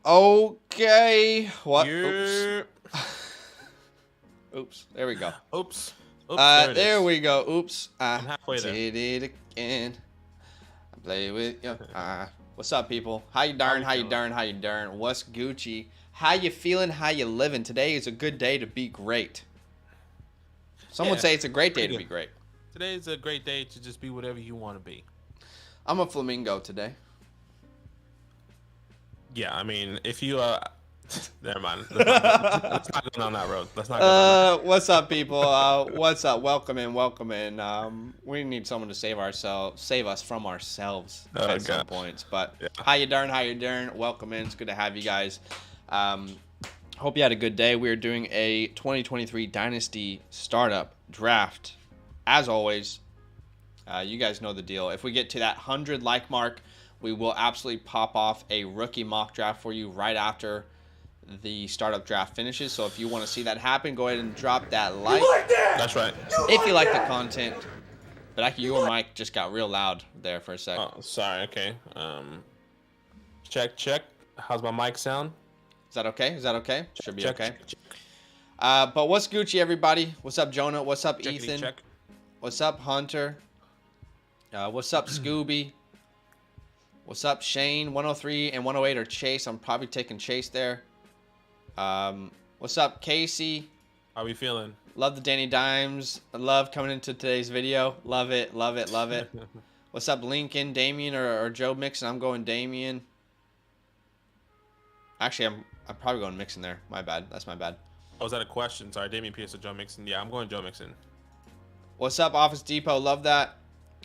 Okay. What? Yeah. Oops. There we go. Oops. There it there is. we go. Oops. I I'm halfway there. did it again. I play with you. What's up, people? How you How darn? we How you feeling? darn? How you darn? What's Gucci? How you feeling? How you living? Today is a good day to be great. Some would Yeah, say it's a great day pretty to be good. great. Today's a great day to just be whatever you want to be. I'm a flamingo today. Yeah, I mean, if you never mind. Let's not go down that road. Let's not go down that. What's up, people? What's up? Welcome in, welcome in. We need someone to save us from ourselves Oh, at some gosh. points. But Yeah. how you darn? How you darn? Welcome in. It's good to have you guys. Hope you had a good day. We are doing a 2023 Dynasty startup draft. As always, you guys know the deal. If we get to that 100 like mark, we will absolutely pop off a rookie mock draft for you right after the startup draft finishes. So if you want to see that happen, go ahead and drop that like. That's right. If you like the content. But actually, your mic just got real loud there for a sec. Oh, sorry. Okay. Check. How's my mic sound? Is that okay? Is that okay? Should be Check, okay. check. But what's Gucci, everybody? What's up, Jonah? What's up, Checkity Ethan? check. What's up, Hunter? What's up, Scooby? What's up, Shane? 103 and 108 are Chase. I'm probably taking Chase there. What's up, Casey? How we feeling? Love the Danny Dimes. I love coming into today's video. Love it, love it, love it. What's up, Lincoln, Damien, or Joe Mixon? I'm going Damien. Actually, I'm probably going Mixon there. My bad. That's my bad. Oh, was that a question? Sorry, Damian Pierce or Joe Mixon? Yeah, I'm going Joe Mixon. What's up, Office Depot? Love that.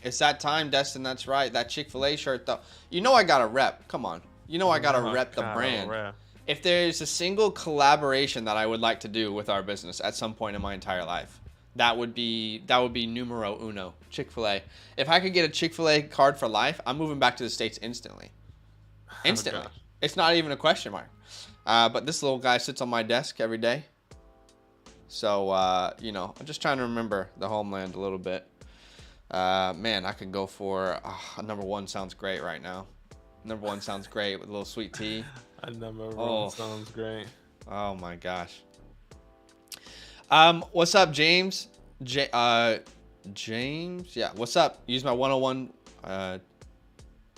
It's that time, Destin. That's right. That Chick-fil-A shirt, though. You know I got to rep. Come on. You know I got to rep the brand. If there's a single collaboration that I would like to do with our business at some point in my entire life, that would be numero uno, Chick-fil-A. If I could get a Chick-fil-A card for life, I'm moving back to the States instantly. Instantly. gosh. It's not even a question mark. But this little guy sits on my desk every day. So, you know, I'm just trying to remember the homeland a little bit. Man, I could go for number one sounds great right now. Number one sounds great with a little sweet tea. Number one sounds great. Oh my gosh. What's up, James? James, yeah. What's up? Use my 101.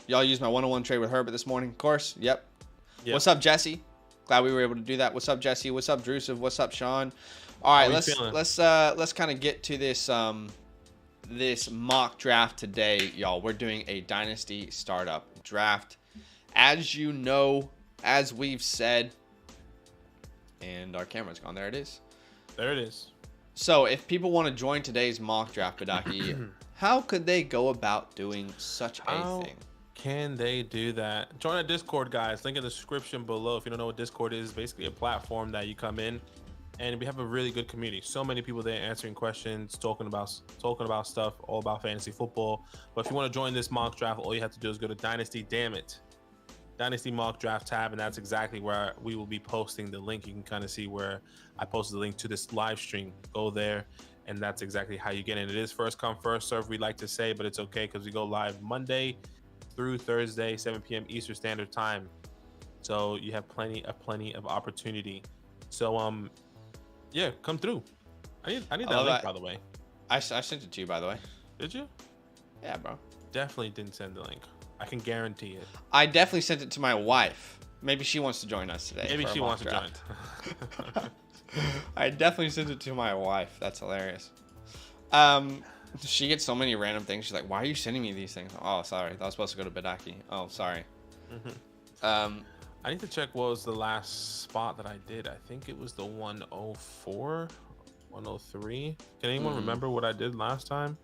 Y'all use my 101 trade with Herbert this morning, of course. Yep. What's up, Jesse? Glad we were able to do that. What's up, Jesse? What's up, Drusiv? What's up, Sean? All right, let's kind of get to this this mock draft today, y'all. We're doing a Dynasty startup draft. As you know, as we've said, and our camera's gone. There it is. There it is. So if people want to join today's mock draft, Badake, how could they go about doing such a thing? Can they do that? Join our Discord, guys. Link in the description below. If you don't know what Discord is, basically a platform that you come in and we have a really good community. So many people there answering questions, talking about stuff, all about fantasy football. But if you want to join this mock draft, all you have to do is go to Dynasty mock draft tab, and that's exactly where we will be posting the link. You can kind of see where I posted the link to this live stream. Go there, and that's exactly how you get in. It is first come, first serve, we like to say, but it's okay because we go live Monday through Thursday, 7 p.m. Eastern Standard Time. So you have plenty of opportunity. So yeah, come through. I need that link, by the way. I sent it to you, by the way. Did you? Yeah, bro. Definitely didn't send the link. I can guarantee it. I definitely sent it to my wife. Maybe she wants to join us today. Maybe she wants to join. I definitely sent it to my wife. That's hilarious. She gets so many random things. She's like, "Why are you sending me these things?" Oh, sorry. That was supposed to go to Badake. Oh, sorry. I need to check what was the last spot that I did. I think it was the 104, 103. Can anyone remember what I did last time?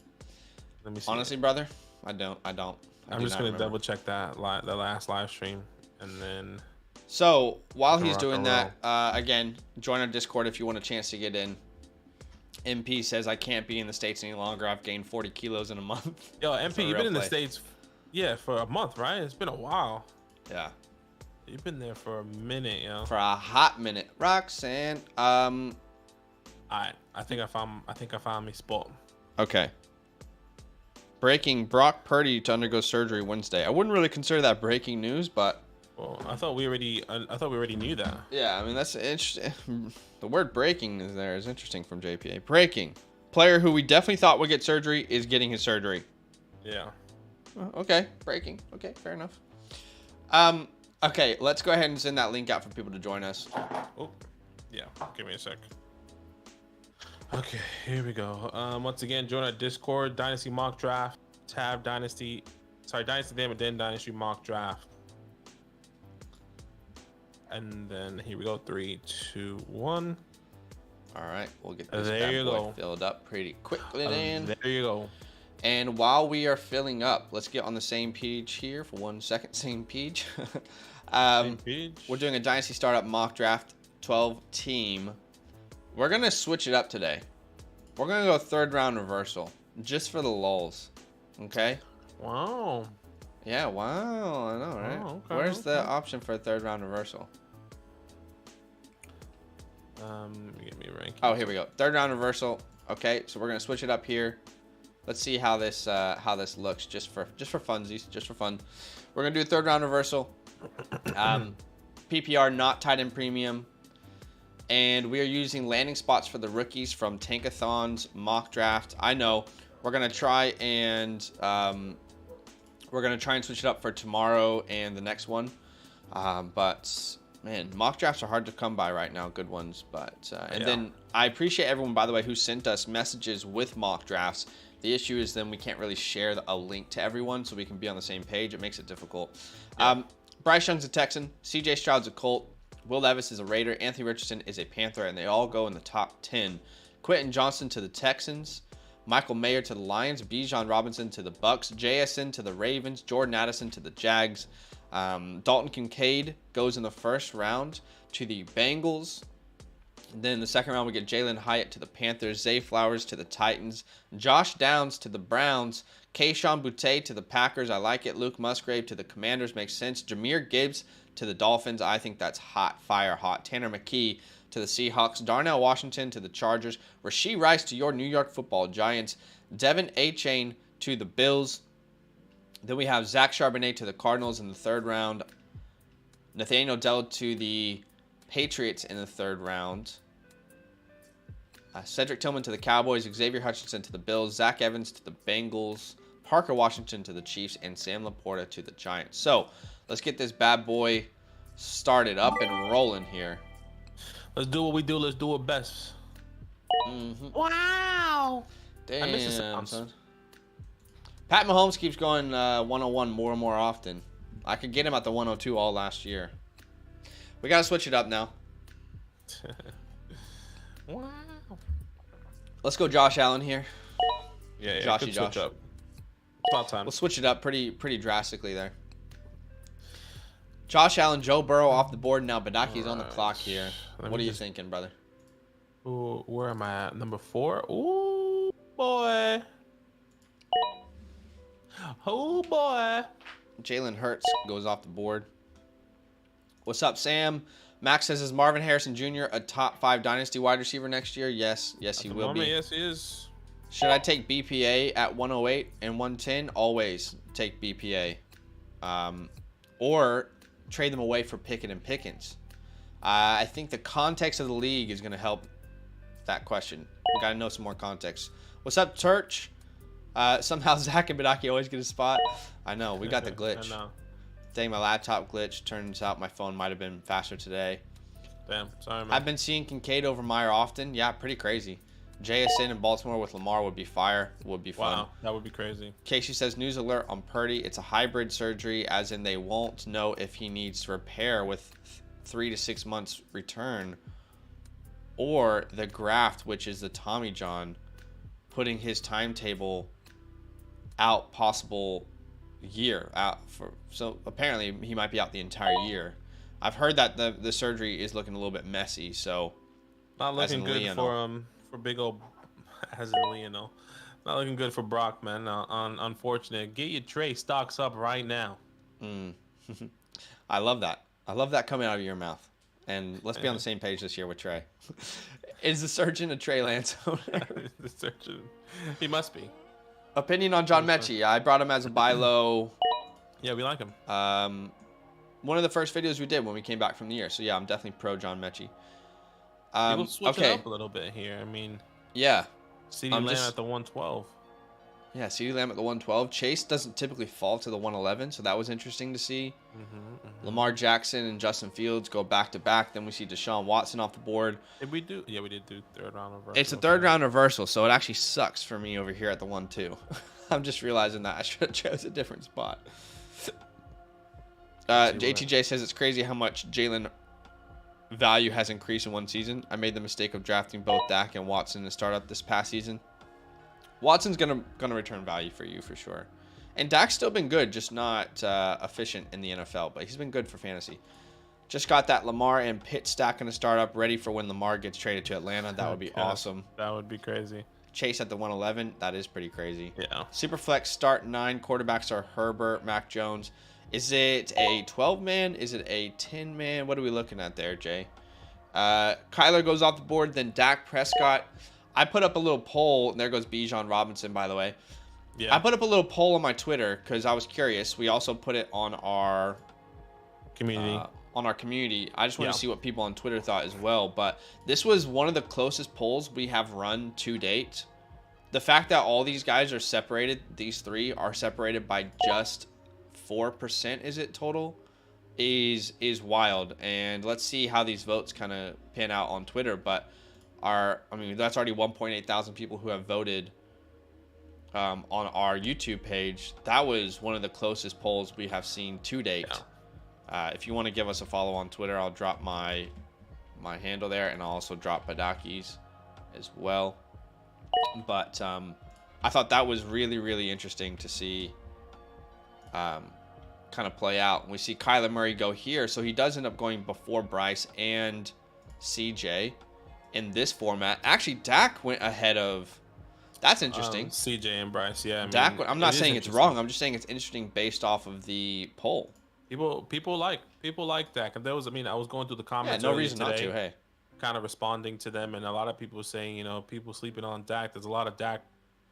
Let me see. Honestly, brother, I don't. I'm just gonna double check that the last live stream, and then. So while he's doing that, again, join our Discord if you want a chance to get in. MP says I can't be in the States any longer. I've gained 40 kilos in a month. Yo, MP, you've been in the States, yeah, for a month, right? It's been a while. Yeah. You've been there for a minute, yo. For a hot minute, Roxanne. Alright, I think I found me spot. Okay. Breaking: Brock Purdy to undergo surgery Wednesday. I wouldn't really consider that breaking news, but Well, I thought we already knew that. Yeah, I mean that's interesting. The word "breaking" is interesting from JPA. Breaking. Player who we definitely thought would get surgery is getting his surgery. Yeah. Okay, breaking. Okay, fair enough. Okay, let's go ahead and send that link out for people to join us. Oh, yeah. Give me a sec. Okay, here we go. Once again, join our Discord, Dynasty Mock Draft, tab Dynasty name, and then Dynasty Mock Draft. And then here we go. 3, 2, 1. All right, we'll get this bad boy filled up pretty quickly. Then there you go. And while we are filling up, let's get on the same page here for 1 second. Same page. Same page. We're doing a Dynasty Startup Mock Draft 12 team. We're gonna switch it up today. We're gonna go third round reversal just for the lulz. Okay. Wow. Yeah, wow, I know, right? Oh, okay, Where's the option for a third round reversal? Give me a rank. Oh, here we go. Third round reversal. Okay, so we're gonna switch it up here. Let's see how this looks just for funsies, just for fun. We're gonna do a third round reversal. PPR not tight end premium, and we are using landing spots for the rookies from Tankathon's mock draft. I know we're gonna try and switch it up for tomorrow and the next one. But man, mock drafts are hard to come by right now. Good ones, but then I appreciate everyone, by the way, who sent us messages with mock drafts. The issue is then we can't really share a link to everyone so we can be on the same page. It makes it difficult. Yeah. Bryce Young's a Texan. CJ Stroud's a Colt. Will Levis is a Raider. Anthony Richardson is a Panther, and they all go in the top 10. Quentin Johnston to the Texans. Michael Mayer to the Lions. Bijan Robinson to the Bucks. JSN to the Ravens. Jordan Addison to the Jags. Dalton Kincaid goes in the first round to the Bengals. And then in the second round, we get Jalen Hyatt to the Panthers, Zay Flowers to the Titans, Josh Downs to the Browns, Kayshon Boutte to the Packers. I like it. Luke Musgrave to the Commanders makes sense. Jahmyr Gibbs to the Dolphins. I think that's hot, fire hot. Tanner McKee to the Seahawks, Darnell Washington to the Chargers, Rashee Rice to your New York Football Giants, Devin Achane to the Bills. Then we have Zach Charbonnet to the Cardinals in the third round, Nathaniel Dell to the Patriots in the third round. Cedric Tillman to the Cowboys, Xavier Hutchinson to the Bills, Zach Evans to the Bengals, Parker Washington to the Chiefs, and Sam Laporta to the Giants. So let's get this bad boy started up and rolling here. Let's do what we do. Let's do it best. Mm-hmm. Wow. Damn, I miss the sounds. Son. Pat Mahomes keeps going 101 more and more often. I could get him at the 102 all last year. We got to switch it up now. Wow. Let's go Josh Allen here. Yeah, Joshy Josh. Switch up. It's about time. We'll switch it up pretty drastically there. Josh Allen, Joe Burrow off the board now. Badake's on the clock here. What are you thinking, brother? Ooh, where am I at? Number 4? Ooh, boy. Oh, boy. Jalen Hurts goes off the board. What's up, Sam? Max says, is Marvin Harrison Jr. a top 5 Dynasty wide receiver next year? Yes, he will be. Yes, he is. Should I take BPA at 108 and 110? Always take BPA. Or trade them away for Pickett and Pickens. I think the context of the league is going to help that question. We got to know some more context. What's up, Turch? Somehow Zach and Badake always get a spot. I know, we got the glitch. I know. Dang, my laptop glitched. Turns out my phone might have been faster today. Damn, sorry, man. I've been seeing Kincaid over Meyer often. Yeah, pretty crazy. JSN in Baltimore with Lamar would be fire. Would be fun. Wow, that would be crazy. Casey says, news alert on Purdy. It's a hybrid surgery, as in they won't know if he needs to repair with 3 to 6 months return, or the graft, which is the Tommy John, putting his timetable out possible year out for. So apparently he might be out the entire year. I've heard that the surgery is looking a little bit messy. So not looking good for big old as in Lionel. Not looking good for Brock, man. Unfortunate. Get your Trey stocks up right now. I love that. I love that coming out of your mouth. And let's be on the same page this year with Trey. Is the surgeon a Trey Lance owner? The surgeon. He must be. Opinion on John Mechie. I brought him as a buy low. Yeah, we like him. one of the first videos we did when we came back from the year. So yeah, I'm definitely pro John Mechie. People switch it up a little bit here. I mean, yeah, CeeDee Lamb at the 112. Yeah, CeeDee Lamb at the 112. Chase doesn't typically fall to the 111, so that was interesting to see. Lamar Jackson and Justin Fields go back to back. Then we see Deshaun Watson off the board. Did we do? Yeah, we did do third round reversal. It's a third round reversal, so it actually sucks for me over here at the 1-2. I'm just realizing that I should have chose a different spot. JTJ says it's crazy how much Jalen value has increased in one season. I made the mistake of drafting both Dak and Watson to start up this past season. Watson's gonna return value for you for sure, and Dak's still been good, just not efficient in the NFL, but he's been good for fantasy. Just got that Lamar and Pitt stack in a startup ready for when Lamar gets traded to Atlanta. That would be awesome. That would be crazy. Chase at the 111. That is pretty crazy. Yeah. Superflex start 9 quarterbacks are Herbert, Mac Jones. Is it a 12-man? Is it a 10-man? What are we looking at there, Jay? Kyler goes off the board. Then Dak Prescott. I put up a little poll. And there goes Bijan Robinson, by the way. Yeah. I put up a little poll on my Twitter because I was curious. We also put it on our community. I just want to see what people on Twitter thought as well. But this was one of the closest polls we have run to date. The fact that all these guys are separated, these three are separated by just 4%, is it total? Is wild. And let's see how these votes kind of pan out on Twitter. But that's already 1.8 thousand people who have voted on our YouTube page. That was one of the closest polls we have seen to date. Yeah. If you want to give us a follow on Twitter, I'll drop my handle there, and I'll also drop Badake's as well. But I thought that was really, really interesting to see kind of play out. We see Kyler Murray go here, so he does end up going before Bryce and CJ in this format. Actually, Dak went ahead of... That's interesting. CJ and Bryce, yeah. Dak, I'm not saying it's wrong. I'm just saying it's interesting based off of the poll. People like Dak. And I was going through the comments. Yeah, no reason today, not to. Hey, kind of responding to them, and a lot of people saying, people sleeping on Dak. There's a lot of Dak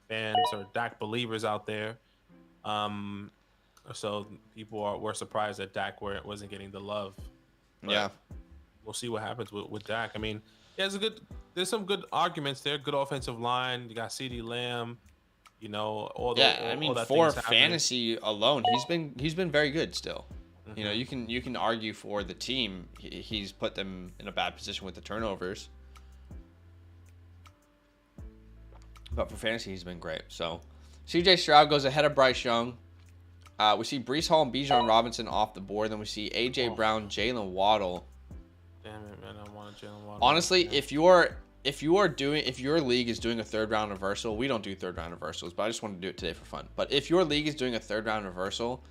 fans or Dak believers out there. So people were surprised that Dak wasn't getting the love. But yeah, we'll see what happens with Dak. I mean, there's some good arguments there. Good offensive line. You got CeeDee Lamb. For fantasy alone, he's been very good still. Mm-hmm. You can argue for the team. He's put them in a bad position with the turnovers, but for fantasy, he's been great. So, CJ Stroud goes ahead of Bryce Young. We see Breece Hall and Bijan Robinson off the board. Then we see AJ Brown, Jalen Waddle. Damn it, man! I wanted Jalen Waddle. Honestly, if your league is doing a third round reversal, we don't do third round reversals, but I just want to do it today for fun. But if your league is doing a third round reversal,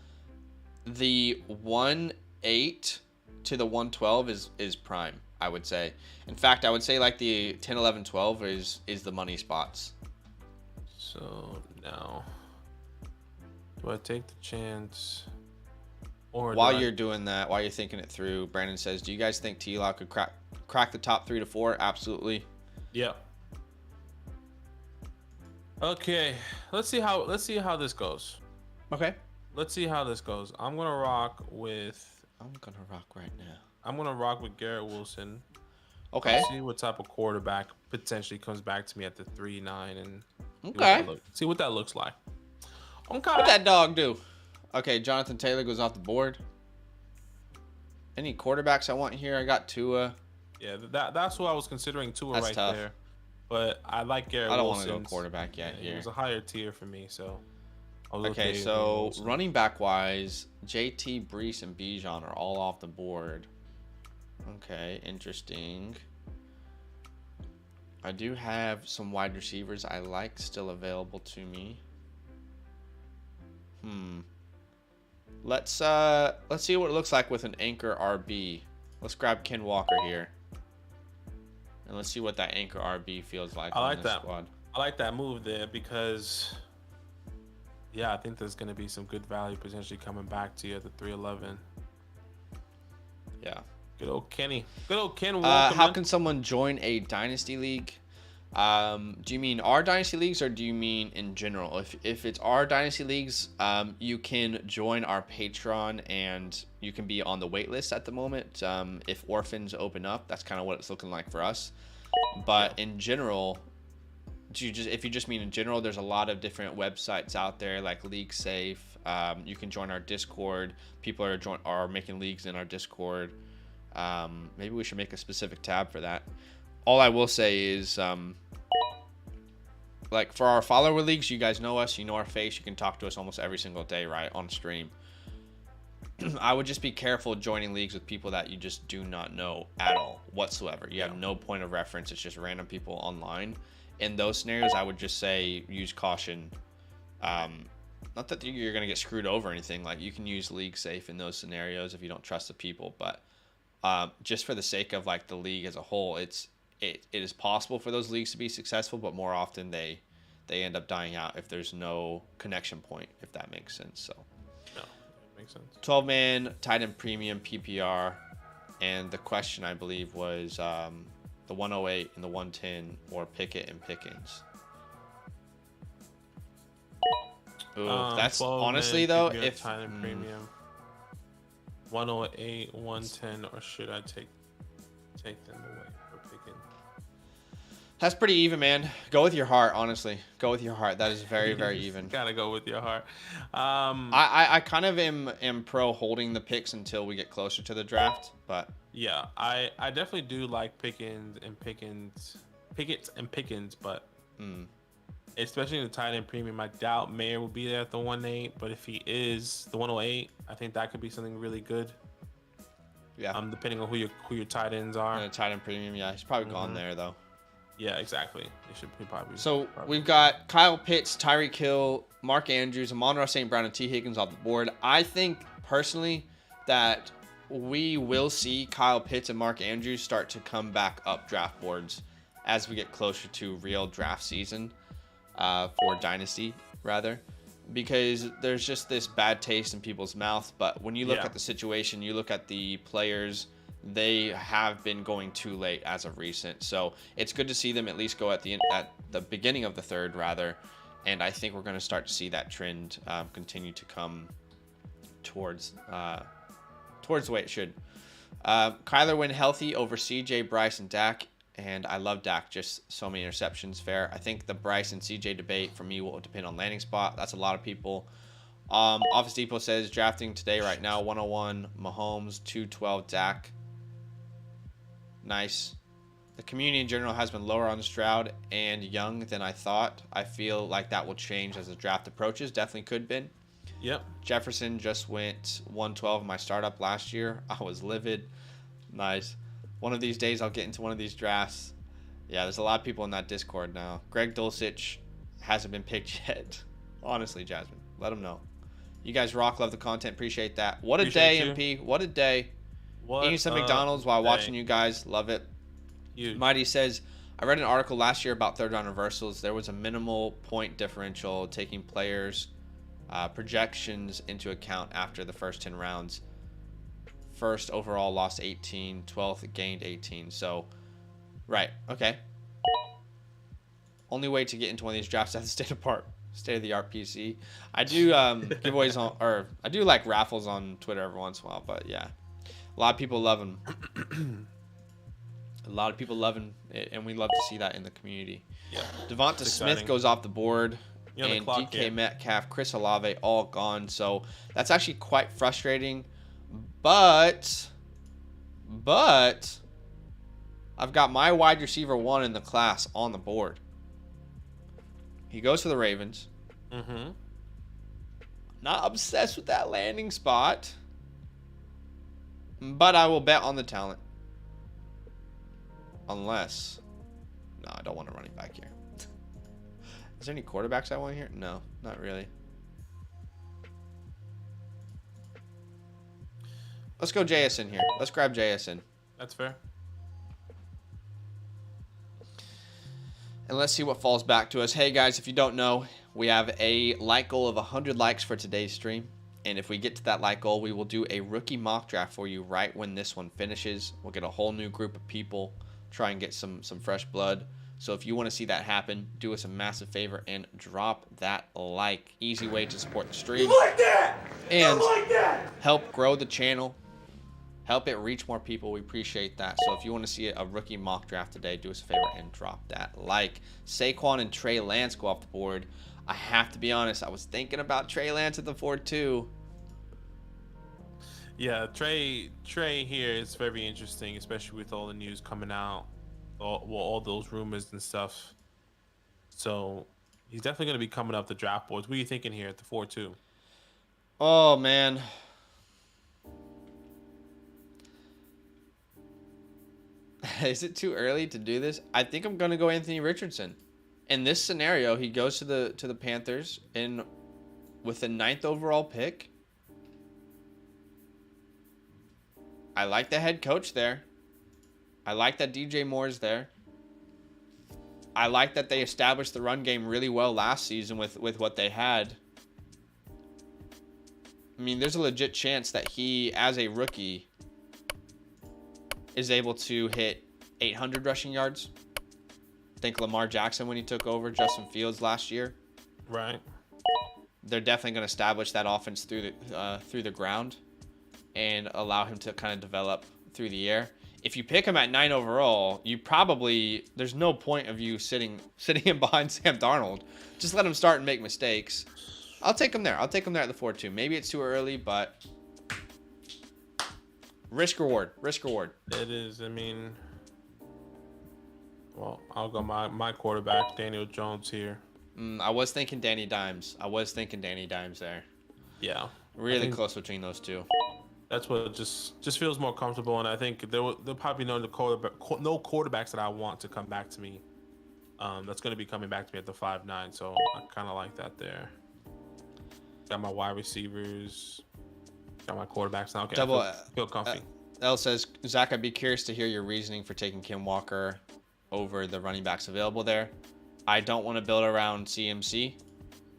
the 1-8 to the 112 is prime, I would say. In fact, I would say like the 10, 11, 12 is the money spots. So now, do I take the chance? Or while you're doing that, while you're thinking it through, Brandon says, do you guys think T-Law could crack the top 3 to 4? Absolutely. Yeah. Okay. Let's see how this goes. Okay. Let's see how this goes. I'm gonna rock right now. I'm gonna rock with Garrett Wilson. Okay. Let's see what type of quarterback potentially comes back to me at the 3-9 and see what that looks like. Okay. What that dog do? Okay, Jonathan Taylor goes off the board. Any quarterbacks I want here? I got Tua. Yeah, that's what I was considering Tua. That's right tough. There. But I like Garrett Wilson. I don't want to go quarterback yet here. It was a higher tier for me, so. Okay, so running back wise, JT, Breece, and Bijan are all off the board. Okay, interesting. I do have some wide receivers I like still available to me. Let's see what it looks like with an anchor RB. Let's grab Ken Walker here. And let's see what that anchor RB feels like. I like that. Squad. I like that move there because I think there's going to be some good value potentially coming back to you at the 311. Yeah. Good old Kenny. Good old Ken. How can someone join a Dynasty league? Do you mean our dynasty leagues or do you mean in general? If it's our dynasty leagues, you can join our Patreon and you can be on the wait list at the moment. If orphans open up, that's kind of what it's looking like for us. But in general, if you just mean in general, there's a lot of different websites out there like League Safe. You can join our Discord. People are making leagues in our Discord. Maybe we should make a specific tab for that. All I will say is, like for our follower leagues, you guys know us, you know our face, you can talk to us almost every single day, right, on stream. I would just be careful joining leagues with people that you just do not know at all whatsoever. You have no point of reference. It's just random people online. In those scenarios, I would just say use caution. Not that you're going to get screwed over or anything. Like, you can use League Safe in those scenarios if you don't trust the people. But just for the sake of like the league as a whole, it is possible for those leagues to be successful, but more often they end up dying out if there's no connection point, if that makes sense. So no, that makes sense. 12-man tight end premium PPR, and the question I believe was the 108 and the 110 or Pickett and Pickens. Ooh, that's honestly though, if tight end premium 108, 110, or should I take them away for Pickens? That's pretty even, man. Go with your heart, honestly. Go with your heart. That is very, very even. Gotta go with your heart. I kind of am pro holding the picks until we get closer to the draft, but yeah, I definitely do like Pickens, but especially in the tight end premium, I doubt Mayer will be there at the 108, but if he is the 108, I think that could be something really good. Yeah. Depending on who your tight ends are. And a tight end premium, yeah, he's probably gone there though. Yeah, exactly. It should be probably. So we've got Kyle Pitts, Tyreek Hill, Mark Andrews, Amon-Ra St. Brown, and T. Higgins off the board. I think personally that we will see Kyle Pitts and Mark Andrews start to come back up draft boards as we get closer to real draft season for Dynasty, rather, because there's just this bad taste in people's mouth. But when you look at the situation, you look at the players, they have been going too late as of recent. So it's good to see them at least go at the beginning of the third, rather. And I think we're going to start to see that trend continue to come towards the way it should. Kyler went healthy over CJ, Bryce, and Dak. And I love Dak, just so many interceptions. Fair. I think the Bryce and CJ debate for me will depend on landing spot. That's a lot of people. Office Depot says drafting today right now, 101 Mahomes, 212 Dak. Nice. The community in general has been lower on Stroud and Young than I thought. I feel like that will change as the draft approaches. Definitely could been. Yep. Jefferson just went 112 in my startup last year. I was livid. Nice. One of these days I'll get into one of these drafts. Yeah, there's a lot of people in that Discord now. Greg Dulcich hasn't been picked yet. Honestly, Jasmine, let him know. You guys rock, love the content, appreciate that. What a day, MP. What a day. Eating some McDonald's while watching you guys. Love it. Mighty says, I read an article last year about third round reversals. There was a minimal point differential taking players' projections into account after the first 10 rounds. First overall lost 18, 12th gained 18. So, right, okay. Only way to get into one of these drafts is state of the art PC. I do giveaways on, or I do like raffles on Twitter every once in a while, but yeah, a lot of people love them. A lot of people loving it, and we love to see that in the community. Yeah. Devonta Smith goes off the board, and DK Metcalf, Chris Olave all gone. So that's actually quite frustrating. But I've got my wide receiver 1 in the class on the board. He goes to the Ravens. Mm-hmm. Not obsessed with that landing spot, but I will bet on the talent. Unless, no, I don't want a running back here. Is there any quarterbacks I want here? No, not really. Let's go JSN here. Let's grab JSN. That's fair. And let's see what falls back to us. Hey, guys, if you don't know, we have a like goal of 100 likes for today's stream. And if we get to that like goal, we will do a rookie mock draft for you right when this one finishes. We'll get a whole new group of people, try and get some fresh blood. So if you want to see that happen, do us a massive favor and drop that like. Easy way to support the stream. You like that? And You like that? help grow the channel. Help it reach more people. We appreciate that. So if you want to see a rookie mock draft today, do us a favor and drop that like. Saquon and Trey Lance go off the board. I have to be honest, I was thinking about Trey Lance at the 4-2. Yeah, Trey here is very interesting, especially with all the news coming out, all those rumors and stuff. So he's definitely going to be coming up the draft boards. What are you thinking here at the 4-2? Oh, man. Is it too early to do this? I think I'm going to go Anthony Richardson. In this scenario, he goes to the Panthers with the 9th overall pick. I like the head coach there. I like that DJ Moore's there. I like that they established the run game really well last season with what they had. I mean, there's a legit chance that he, as a rookie, is able to hit 800 rushing yards. Think Lamar Jackson when he took over Justin Fields last year. Right. They're definitely going to establish that offense through the ground and allow him to kind of develop through the air. If you pick him at 9 overall, there's no point of you sitting him behind Sam Darnold. Just let him start and make mistakes. I'll take him there. I'll take him there at the 4-2. Maybe it's too early, but risk reward. It is. I mean, well, I'll go my quarterback, Daniel Jones here. I was thinking Danny Dimes. There. Yeah. Really close between those two. That's what just feels more comfortable, and I think there'll probably no quarterbacks that I want to come back to me. That's going to be coming back to me at the 5-9, so I kind of like that there. Got my wide receivers, got my quarterbacks now. Okay, I feel comfy. L says, Zach, I'd be curious to hear your reasoning for taking Kim Walker over the running backs available there. I don't want to build around CMC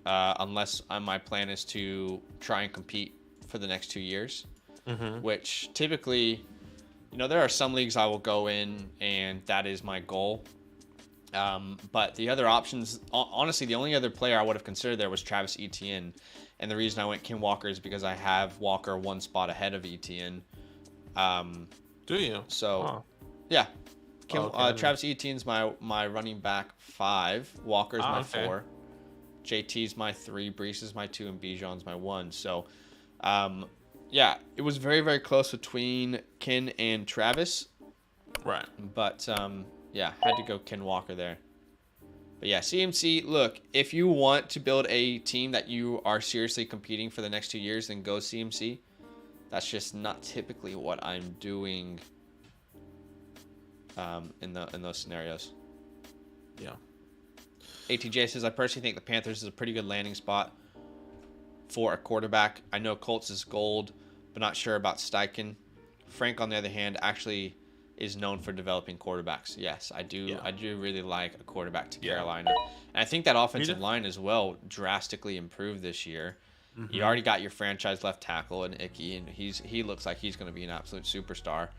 unless my plan is to try and compete for the next 2 years. Which typically, there are some leagues I will go in and that is my goal. But the other options, honestly, the only other player I would have considered there was Travis Etienne. And the reason I went Kim Walker is because I have Walker one spot ahead of Etienne. Do you? So, yeah. Travis Etienne's my running back 5. Walker's my 4. JT's my 3. Brees is my 2. And Bijan's my 1. So, yeah, it was very, very close between Ken and Travis. Right. But, yeah, had to go Ken Walker there. But, yeah, CMC, look, if you want to build a team that you are seriously competing for the next 2 years, then go CMC. That's just not typically what I'm doing in those scenarios. Yeah. ATJ says, I personally think the Panthers is a pretty good landing spot for a quarterback. I know Colts is gold, but not sure about Steichen. Frank, on the other hand, actually is known for developing quarterbacks. Yes, I do. Yeah. I do really like a quarterback to Carolina. And I think that offensive line as well drastically improved this year. You already got your franchise left tackle in Icky, and he looks like he's going to be an absolute superstar.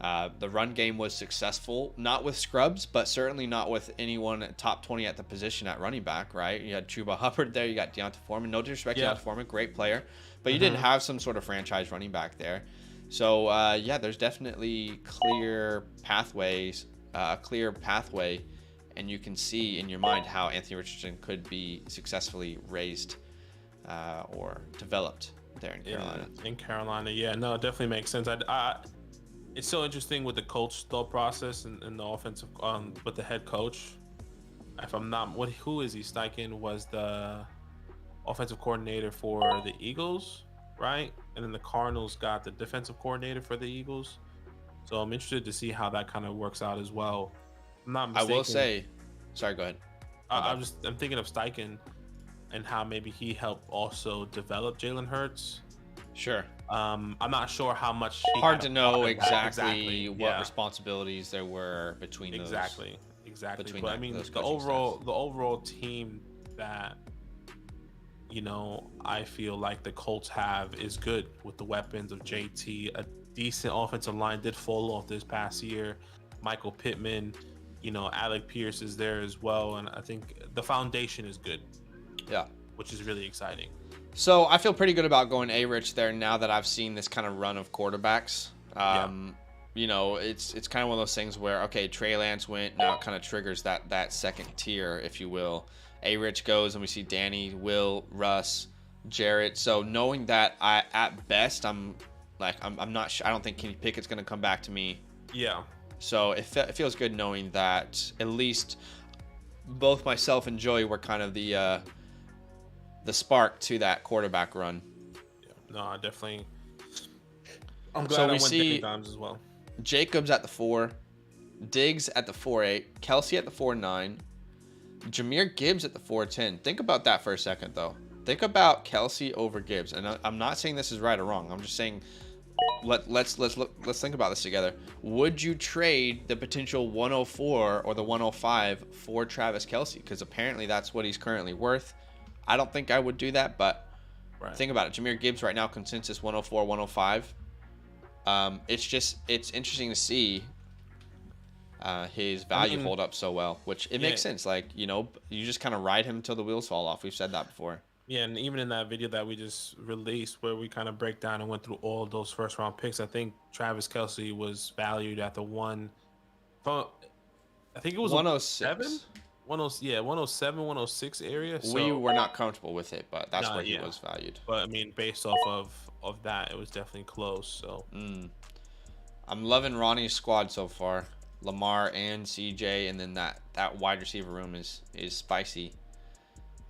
The run game was successful, not with scrubs, but certainly not with anyone top 20 at the position at running back, right? You had Chuba Hubbard there. You got Deonta Foreman. No disrespect to Deonta Foreman, great player. But you didn't have some sort of franchise running back there. So, yeah, there's definitely clear pathway, and you can see in your mind how Anthony Richardson could be successfully raised or developed there in Carolina. In Carolina, yeah, no, it definitely makes sense. It's so interesting with the coach thought process and the offensive, with the head coach. If I'm not, who is he? Steichen was the offensive coordinator for the Eagles, right? And then the Cardinals got the defensive coordinator for the Eagles. So I'm interested to see how that kind of works out as well. I'm not mistaken. I will say, sorry, go ahead. I'm thinking of Steichen and how maybe he helped also develop Jalen Hurts. Sure. I'm not sure how much. Hard to know exactly what responsibilities there were between those. Exactly. Between but I mean, the overall team that I feel like the Colts have is good with the weapons of JT. A decent offensive line did fall off this past year. Michael Pittman, You know, Alec Pierce is there as well, and I think the foundation is good. Yeah, which is really exciting. So I feel pretty good about going A-Rich there now that I've seen this kind of run of quarterbacks. You know, it's kind of one of those things where, okay, Trey Lance went, now it kind of triggers that second tier, if you will. A-Rich goes, and we see Danny, Will, Russ, Jarrett. So knowing that, at best, I'm not sure. I don't think Kenny Pickett's going to come back to me. Yeah. So it feels good knowing that at least both myself and Joey were kind of the spark to that quarterback run. Yeah, no, definitely. I'm glad I went different times as well. Jacobs at the 4, Diggs at the 4.8, Kelsey at the 4.9, Jahmyr Gibbs at the 4.10. Think about that for a second, though. Think about Kelsey over Gibbs, and I'm not saying this is right or wrong. I'm just saying let's think about this together. Would you trade the potential 104 or the 105 for Travis Kelsey? Because apparently that's what he's currently worth. I don't think I would do that, but think about it. Jahmyr Gibbs right now, consensus 104, 105. It's interesting to see his value hold up so well, which it makes sense. Like, you know, you just kind of ride him until the wheels fall off. We've said that before. Yeah, and even in that video that we just released where we kind of break down and went through all of those first round picks, I think Travis Kelsey was valued at the I think it was 106. 107, 106 area. So, we were not comfortable with it, but that's where he was valued. But I mean, based off of that, it was definitely close. So I'm loving Ronnie's squad so far. Lamar and CJ, and then that wide receiver room is spicy.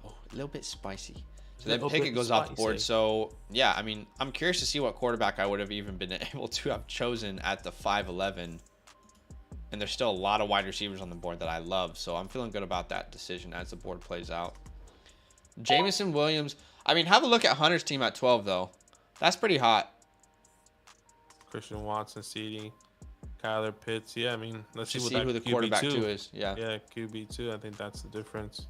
Oh, a little bit spicy. So then Pickett goes off the board. So yeah, I mean, I'm curious to see what quarterback I would have even been able to have chosen at the 5'11". And there's still a lot of wide receivers on the board that I love. So I'm feeling good about that decision as the board plays out. Jameson Williams. I mean, have a look at Hunter's team at 12, though. That's pretty hot. Christian Watson, CD, Kyler Pitts. Yeah, I mean, let's see who the quarterback 2 is. Yeah. Yeah, QB2. I think that's the difference.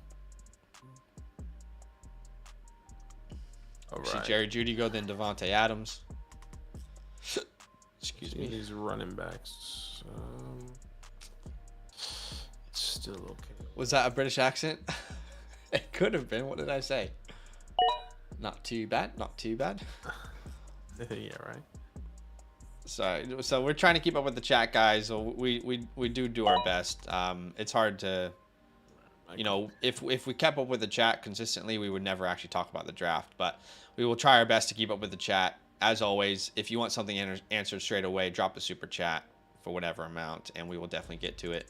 All right. See Jerry Jeudy go, then Devontae Adams. Excuse me. These running backs. It's still okay. Was that a British accent? It could have been. What did I say? Not too bad. Not too bad. Yeah, right. So we're trying to keep up with the chat, guys. So we do our best. It's hard to, you know, if we kept up with the chat consistently, we would never actually talk about the draft. But we will try our best to keep up with the chat. As always, if you want something answered straight away, drop a super chat for whatever amount, and we will definitely get to it.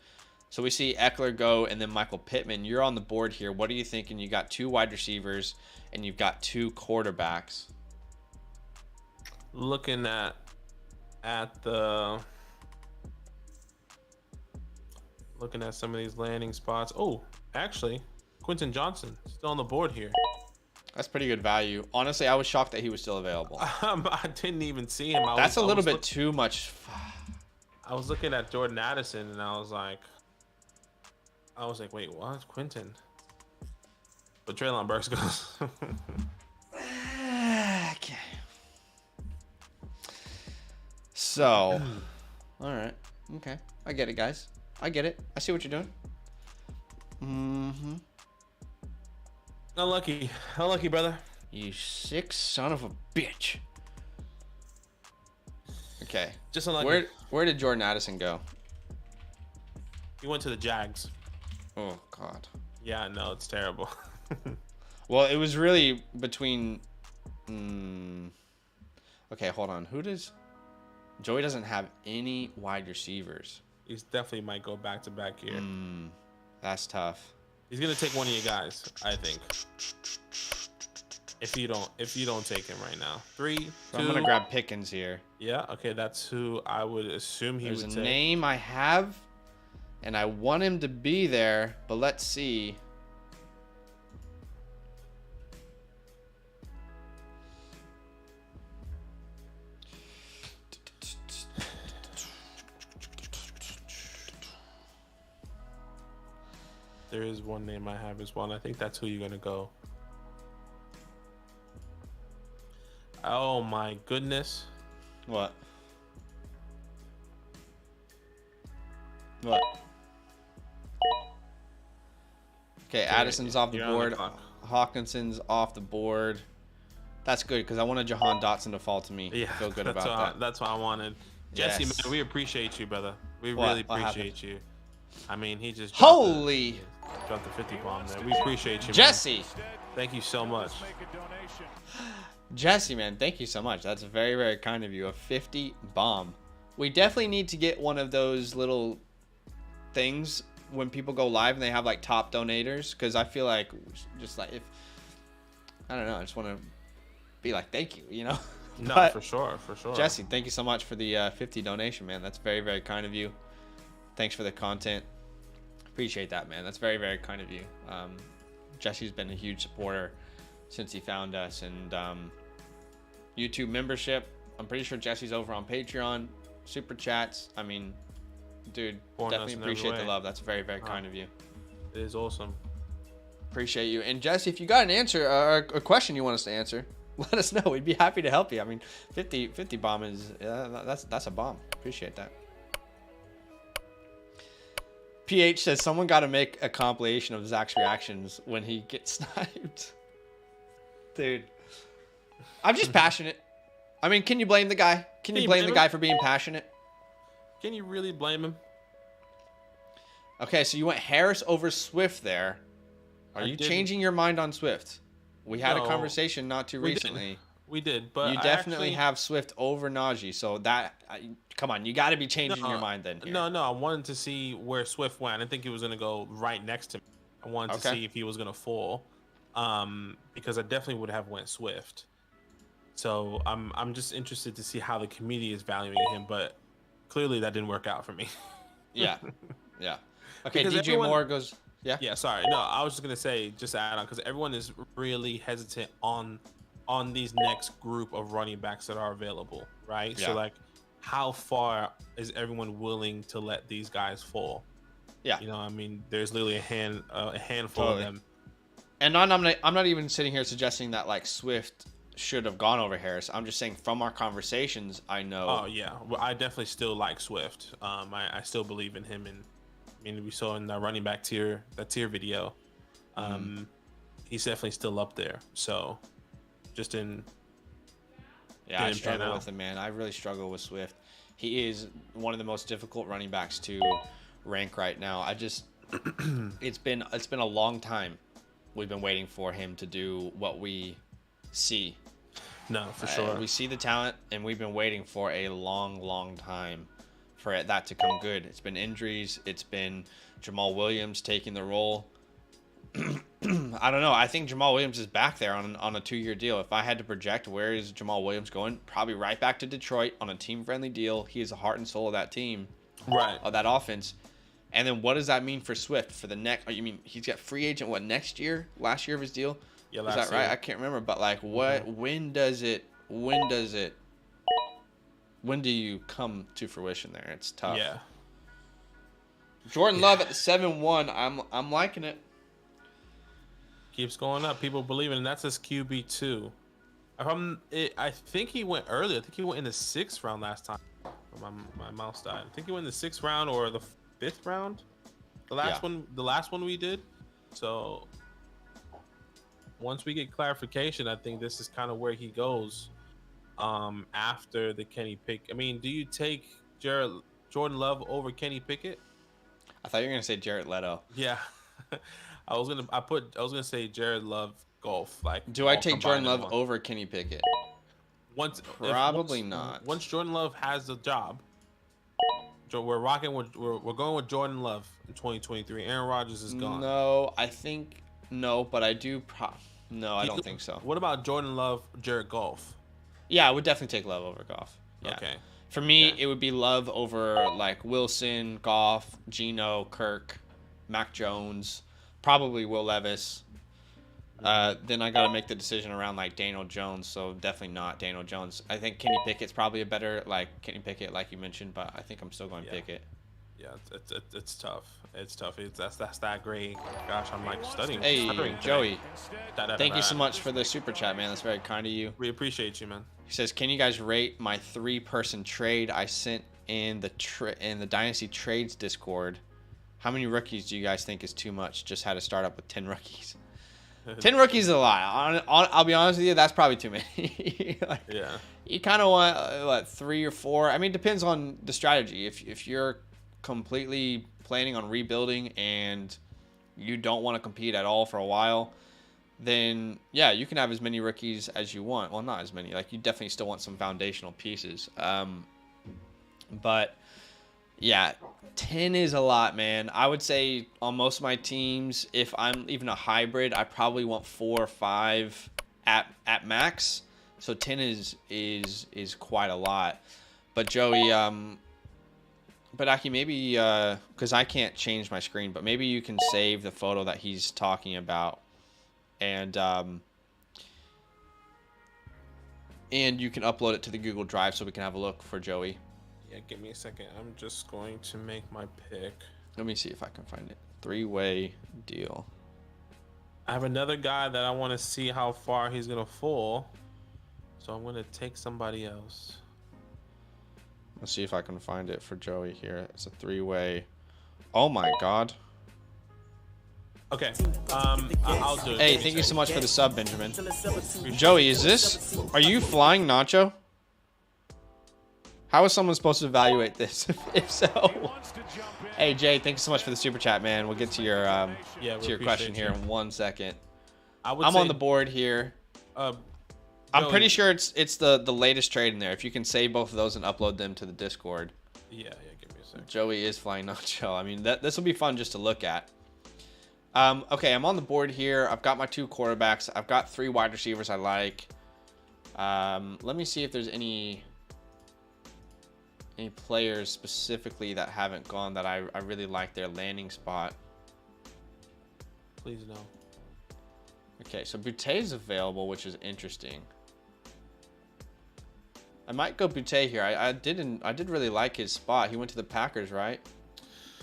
So we see Eckler go, and then Michael Pittman. You're on the board here. What are you thinking? You got 2 wide receivers, and you've got 2 quarterbacks. Looking at some of these landing spots. Oh, actually, Quentin Johnson still on the board here. That's pretty good value. Honestly, I was shocked that he was still available. I didn't even see him. That's a little bit too much. I was looking at Jordan Addison, and I was like, wait, what? Quentin? But Treylon Burks goes. Okay. So, all right. Okay. I get it, guys. I get it. I see what you're doing. Mm-hmm. Unlucky, brother. You sick son of a bitch. Okay. Just unlucky. Where did Jordan Addison go? He went to the Jags. Oh, God. Yeah, no, it's terrible. Well, it was really between... Okay, hold on. Joey doesn't have any wide receivers. He's definitely might go back-to-back here. That's tough. He's gonna take one of you guys, I think. If you don't take him right now. 3, 2. So I'm gonna grab Pickens here. Yeah, okay, that's who I would assume he would take. There's a name I have, and I want him to be there, but let's see. There is one name I have as well, and I think that's who you're gonna go. Oh my goodness. What? Okay, Addison's off the You're on board. clock. Hawkinson's off the board. That's good because I wanted Jahan Dotson to fall to me. Yeah, I feel good that's about that. That's what I wanted. Jesse, Yes. man, we appreciate you, brother. We What? really What appreciate you. I mean, he just Holy! dropped the 50 bomb there. We appreciate you, Jesse! man. Thank you so much. Jesse, man, thank you so much. That's very, very kind of you. A 50 bomb. We definitely need to get one of those little things when people go live and they have like top donators, because I feel like just like if I don't know, I just want to be like thank you, you know. No, But for sure. Jesse, thank you so much for the 50 donation, man. That's very, very kind of you. Thanks for the content. Appreciate that, man. That's very, very kind of you. Jesse's been a huge supporter since he found us, and YouTube membership. I'm pretty sure Jesse's over on Patreon. Super chats. I mean, dude, definitely appreciate the love. That's very, very kind of you. It is awesome. Appreciate you. And Jesse, if you got an answer or a question you want us to answer, let us know. We'd be happy to help you. I mean, 50 bomb is that's a bomb. Appreciate that. PH says someone got to make a compilation of Zach's reactions when he gets sniped. Dude, I'm just passionate. I mean, can you blame the guy? Can you blame the guy for being passionate? Can you really blame him? Okay, so you went Harris over Swift there. Are you changing your mind on Swift? We had a conversation not too recently. We did, but you definitely have Swift over Najee. So that, come on, you got to be changing your mind then. Here. No, I wanted to see where Swift went. I didn't think he was going to go right next to me. I wanted to see if he was going to fall, because I definitely would have went Swift. So I'm just interested to see how the community is valuing him, but clearly that didn't work out for me. Yeah. Okay, DJ Moore goes. Yeah, sorry. No, I was just gonna say, just to add on, because everyone is really hesitant on these next group of running backs that are available, right? So like, how far is everyone willing to let these guys fall? Yeah, you know, I mean, there's literally a handful of them. And I'm not even sitting here suggesting that like Swift should have gone over Harris. I'm just saying from our conversations, I know. Oh yeah, well, I definitely still like Swift. I still believe in him, and I mean, we saw in the running back tier video, he's definitely still up there. So, just in. Yeah, I struggle with him, man. I really struggle with Swift. He is one of the most difficult running backs to rank right now. It's been a long time. We've been waiting for him to do what we see. No, for sure. We see the talent, and we've been waiting for a long, long time for that to come good. It's been injuries. It's been Jamal Williams taking the role. I don't know. I think Jamal Williams is back there on a 2-year deal. If I had to project where is Jamal Williams going, probably right back to Detroit on a team-friendly deal. He is the heart and soul of that team, right? Of that offense. And then what does that mean for Swift for the next? You mean he's got free agent next year? Last year of his deal? Yeah, is that right? I can't remember. But like, what? When do you come to fruition there? It's tough. Yeah. Jordan Love at the 7-1. I'm liking it. Keeps going up. People believe in it. That's his QB2. I think he went early. I think he went in the 6th round last time. My mouse died. I think he went in the 6th round or the 5th round. The last one we did. So once we get clarification, I think this is kind of where he goes after the Kenny Pickett. I mean, do you take Jordan Love over Kenny Pickett? I thought you were gonna say Jared Leto. Yeah, I was gonna say Jared Love golf. Like, do I take Jordan Love over Kenny Pickett? Probably not. Once Jordan Love has the job, we're going with Jordan Love in 2023. Aaron Rodgers is gone. No, I think no, but I do. I don't think so. What about Jordan Love, Jared Goff? Yeah, I would definitely take Love over Goff. Yeah. Okay. For me, it would be Love over like Wilson, Goff, Geno, Kirk, Mac Jones, probably Will Levis. Then I got to make the decision around like Daniel Jones, so definitely not Daniel Jones. I think Kenny Pickett's probably a better Kenny Pickett, like you mentioned, but I think I'm still going Pickett. Yeah, it's tough. It's tough. That's that great. Gosh, I'm like studying. Hey, Joey. Thank you so much for the super chat, man. That's very kind of you. We appreciate you, man. He says, "Can you guys rate my 3-person trade I sent in the Dynasty Trades Discord How many rookies do you guys think is too much? Just had to start up with 10 rookies. 10 rookies is a lot. I'll be honest with you, that's probably too many. Like, yeah. You kind of want, what, 3 or 4? I mean, it depends on the strategy. If you're completely planning on rebuilding and you don't want to compete at all for a while, then, yeah, you can have as many rookies as you want. Well, not as many. Like, you definitely still want some foundational pieces. But, yeah, 10 is a lot, man. I would say on most of my teams, if I'm even a hybrid, I probably want 4 or 5 at max. So 10 is quite a lot. But Joey, Badake, maybe because I can't change my screen, but maybe you can save the photo that he's talking about, and you can upload it to the Google Drive so we can have a look for Joey. Yeah, give me a second. I'm just going to make my pick. Let me see if I can find it. 3-way deal. I have another guy that I want to see how far he's gonna fall, so I'm gonna take somebody else. Let's see if I can find it for Joey here. It's a 3-way. Oh my God. Okay. I'll do it. Hey, thank you so much for the sub, Benjamin. Joey, is this? Are you flying Nacho? How is someone supposed to evaluate this? If so, hey Jay, thank you so much for the super chat, man. We'll get to your question here in 1 second. I'm on the board here. I'm pretty sure it's the latest trade in there. If you can save both of those and upload them to the Discord. Yeah, give me a second. Joey is flying Nacho. I mean, this will be fun just to look at. Okay, I'm on the board here. I've got my 2 quarterbacks. I've got 3 wide receivers I like. Let me see if there's any players specifically that haven't gone that I really like their landing spot. Please no. Okay, so Boutte is available, which is interesting. I might go Boutte here. I did really like his spot. He went to the Packers, right?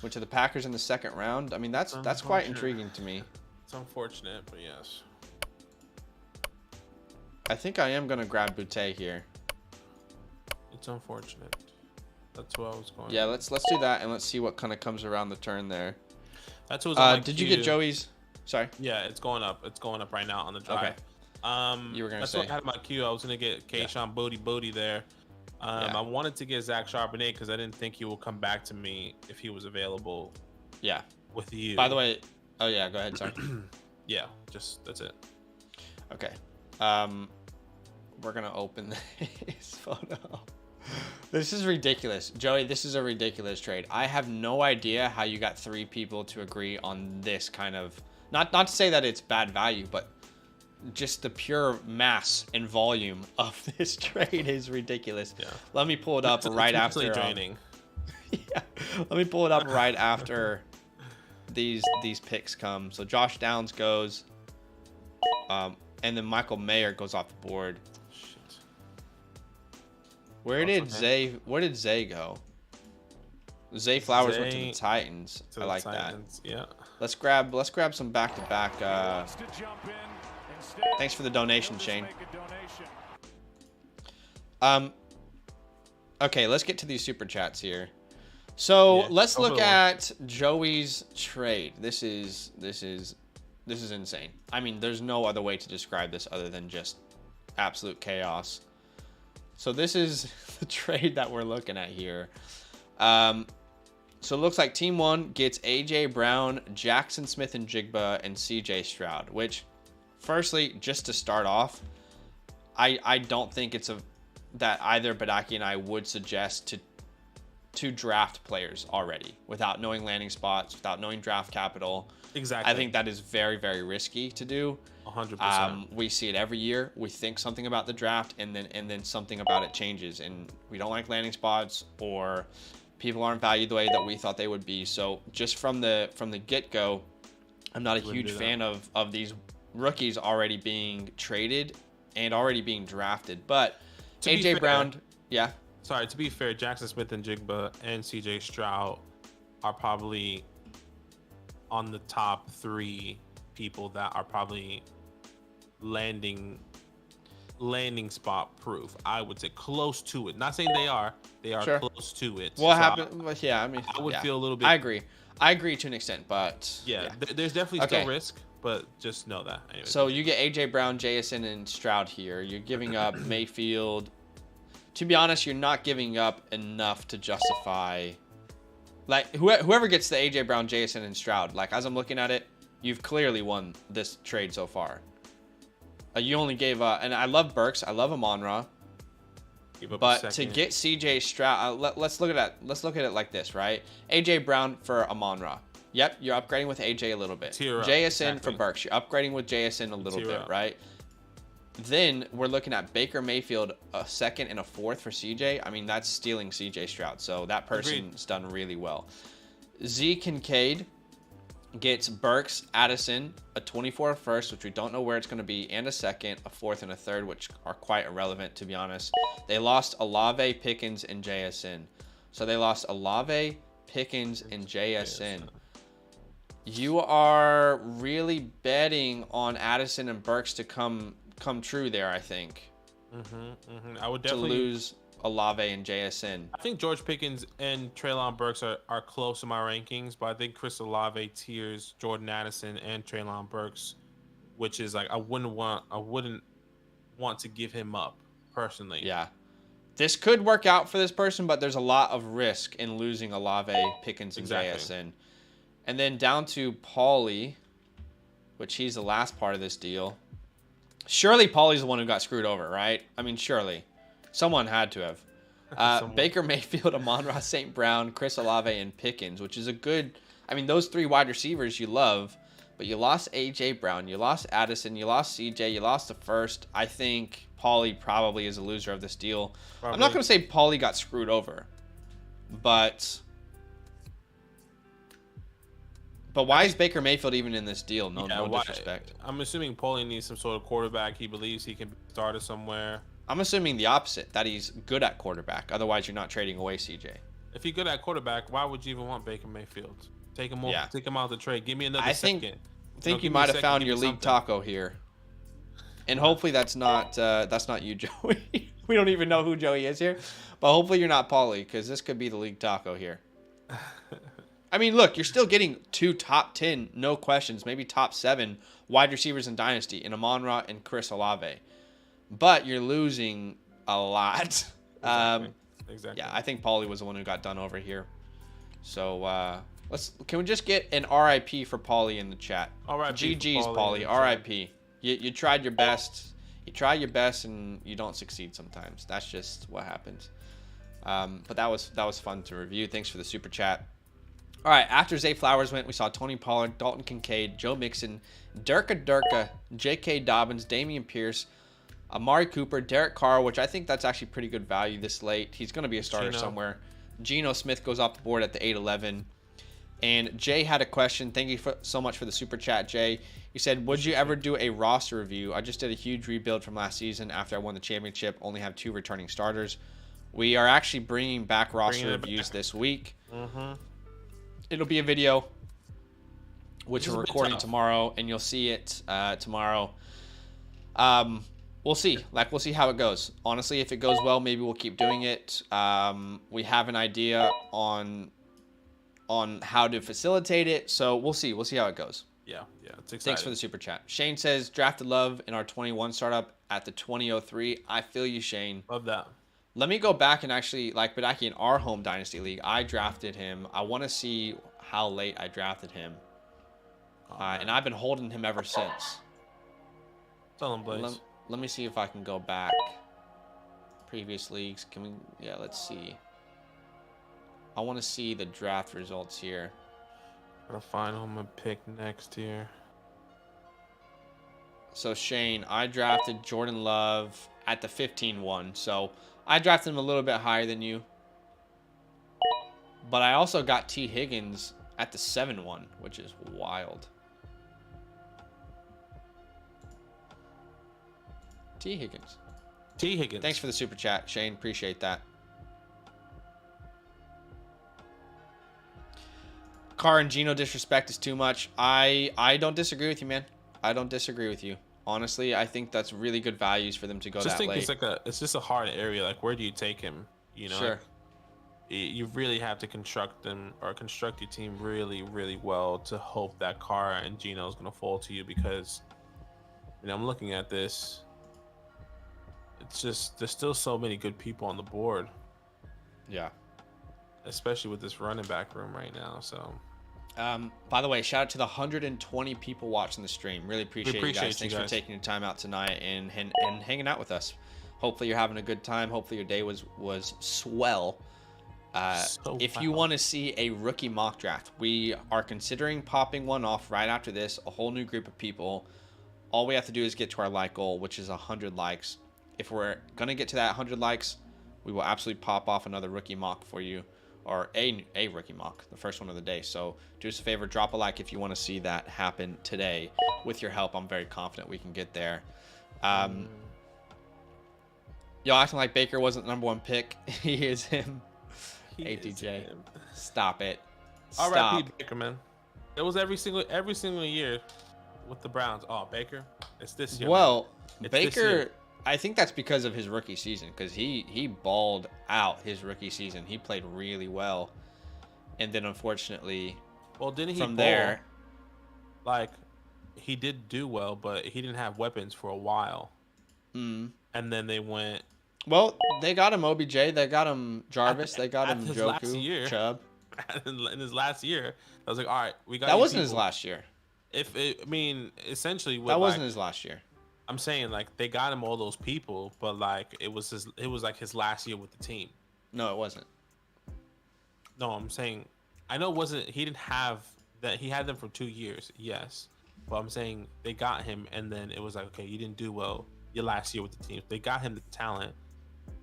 Went to the Packers in the 2nd round. I mean, that's quite intriguing to me. It's unfortunate, but yes. I think I am gonna grab Boutte here. It's unfortunate. That's what I was going. Yeah, let's do that, and let's see what kind of comes around the turn there. That's what was on my did queue. You get Joey's? Sorry. Yeah, it's going up. It's going up right now on the drive. Okay. You were gonna say. That's what I had in my queue. I was gonna get Keyshawn Booty there. I wanted to get Zach Charbonnet because I didn't think he would come back to me if he was available. Yeah. With you. By the way, oh yeah, go ahead. Sorry. Yeah, that's it. Okay. We're gonna open this photo. This is ridiculous, Joey. This is a ridiculous trade. I have no idea how you got 3 people to agree on this kind of. Not to say that it's bad value, but just the pure mass and volume of this trade is ridiculous. Yeah. Let me pull it up right after. Draining. Yeah. Let me pull it up right after these picks come. So Josh Downs goes, and then Michael Mayer goes off the board. Shit. Where did Zay go? Zay Flowers went to the Titans. I like that. Yeah. Let's grab some back-to-back. Thanks for the donation, Shane. Okay, let's get to these super chats here. So let's look at Joey's trade. This is insane. I mean, there's no other way to describe this other than just absolute chaos. So this is the trade that we're looking at here. So it looks like Team 1 gets A.J. Brown, Jackson Smith-Njigba, and C.J. Stroud, which, firstly, just to start off, I don't think it's that either Badake and I would suggest to draft players already without knowing landing spots, without knowing draft capital. Exactly. I think that is very, very risky to do. 100%. We see it every year. We think something about the draft, and then something about it changes, and we don't like landing spots, or people aren't valued the way that we thought they would be. So just from the get-go, I'm not a huge fan of these rookies already being traded and already being drafted. But A.J. Brown, yeah. Sorry, to be fair, Jackson Smith-Njigba and C.J. Stroud are probably on the top 3 people that are probably landing spot proof. I would say close to it. Not saying they are sure. Close to it. What happened? Yeah, I mean, I would feel a little bit. I agree. I agree to an extent, but yeah. There's definitely still risk, but just know that. Anyways, so you get AJ Brown, JSN, and Stroud here. You're giving up Mayfield. To be honest, you're not giving up enough to justify. Like whoever gets the AJ Brown, JSN, and Stroud. Like as I'm looking at it, you've clearly won this trade so far. You only gave and I love Burks, I love Amon-Ra, but to get CJ Stroud, let's look at it like this, right? AJ Brown for Amon-Ra. Yep, you're upgrading with AJ a little bit. JSN for Burks, you're upgrading with JSN a little bit, right? Then we're looking at Baker Mayfield, a second and a fourth for CJ. I mean, that's stealing CJ Stroud, so that person's done really well. Z Kincaid gets Burks, Addison, a 24 first, which we don't know where it's going to be, and a second, a fourth, and a third, which are quite irrelevant, to be honest. They lost Olave, Pickens, and JSN. So they lost Olave, Pickens, and JSN. You are really betting on Addison and Burks to come true there, I think. I would definitely to lose Olave and JSN. I think George Pickens and Treylon Burks are close in my rankings, but I think Chris Olave tiers Jordan Addison and Treylon Burks, which is like I wouldn't want to give him up personally. Yeah. This could work out for this person, but there's a lot of risk in losing Olave, Pickens, and JSN. And then down to Paulie, which he's the last part of this deal. Surely Paulie's the one who got screwed over, right? I mean, surely. Someone had to have. Baker Mayfield, Amon-Ra St. Brown, Chris Olave, and Pickens, which is a good... I mean, those three wide receivers you love, but you lost A.J. Brown, you lost Addison, you lost C.J., you lost the first. I think Paulie probably is a loser of this deal. Probably. I'm not going to say Paulie got screwed over, but why is Baker Mayfield even in this deal? No disrespect. I'm assuming Paulie needs some sort of quarterback. He believes he can be started somewhere. I'm assuming the opposite, that he's good at quarterback. Otherwise, you're not trading away CJ. If he's good at quarterback, why would you even want Baker Mayfield? Take him off. Take him out of the trade. Give me another second. I think you might have found your league taco here, and hopefully that's not you, Joey. We don't even know who Joey is here, but hopefully you're not Paulie, because this could be the league taco here. I mean, look, you're still getting 2 top 10, no questions, maybe top 7 wide receivers in Dynasty in Amon-Ra and Chris Olave. But you're losing a lot. Exactly. Yeah, I think Paulie was the one who got done over here. So can we just get an RIP for Paulie in the chat? GG's Paulie. RIP. You tried your best. You try your best and you don't succeed sometimes. That's just what happens. But that was fun to review. Thanks for the super chat. All right, after Zay Flowers went, we saw Tony Pollard, Dalton Kincaid, Joe Mixon, Durka, J.K. Dobbins, Damian Pierce, Amari Cooper, Derek Carr, which I think that's actually pretty good value this late. He's going to be a starter somewhere. Geno Smith goes off the board at the 8-11. And Jay had a question. Thank you so much for the super chat, Jay. He said, would you ever do a roster review? I just did a huge rebuild from last season after I won the championship. Only have 2 returning starters. We are actually bringing back roster reviews this week. It'll be a video, which we're recording tomorrow, and you'll see it tomorrow. We'll see. We'll see how it goes. Honestly, if it goes well, maybe we'll keep doing it. We have an idea on how to facilitate it, so we'll see. We'll see how it goes. Yeah, it's exciting. Thanks for the super chat. Shane says, drafted Love in our 21 startup at the 2003. I feel you, Shane. Love that. Let me go back and actually, Badake in our home Dynasty League, I drafted him. I want to see how late I drafted him. And I've been holding him ever since. Tell him, Blaze. Let me see if I can go back. Previous leagues. Can we? Yeah, let's see. I want to see the draft results here. Gotta find him a pick next here. So, Shane, I drafted Jordan Love at the 15-1. So, I drafted him a little bit higher than you. But I also got T. Higgins at the 7-1, which is wild. T. Higgins. Thanks for the super chat, Shane. Appreciate that. Carr and Geno disrespect is too much. I don't disagree with you, man. I don't disagree with you. Honestly, I think that's really good values for them to go that late. It's just a hard area. Like, where do you take him? You know. Sure. you really have to construct your team really, really well to hope that Kara and Gino is going to fall to you, because I'm looking at this. It's just there's still so many good people on the board. Yeah. Especially with this running back room right now. So, by the way, shout out to the 120 people watching the stream. Really appreciate you guys. Thanks for taking your time out tonight and hanging out with us. Hopefully you're having a good time. Hopefully your day was swell. If you want to see a rookie mock draft, we are considering popping one off right after this. A whole new group of people. All we have to do is get to our like goal, which is 100 likes. If we're going to get to that 100 likes, we will absolutely pop off another rookie mock for you. Or a rookie mock, the first one of the day. So do us a favor, drop a like if you want to see that happen today. With your help, I'm very confident we can get there. Y'all acting like Baker wasn't the number one pick. He is him. ATJ, stop it. R.I.P. Baker, man. It was every single year with the Browns. Oh, Baker, it's this year. Well, Baker. I think that's because of his rookie season, because he balled out his rookie season. He played really well, and then unfortunately, didn't he from ball? there, like, he did do well, but he didn't have weapons for a while. And then they went. Well, they got him OBJ, they got him Jarvis, they got him Joku, Chubb. In his last year, I was like, all right, we got. That wasn't his last year. Essentially, that wasn't his last year. I'm saying, like, they got him all those people, but like it was like his last year with the team. No, it wasn't. No, I'm saying, I know it wasn't. He didn't have that. He had them for 2 years, yes, but I'm saying they got him, and then it was like, okay, you didn't do well your last year with the team. They got him the talent,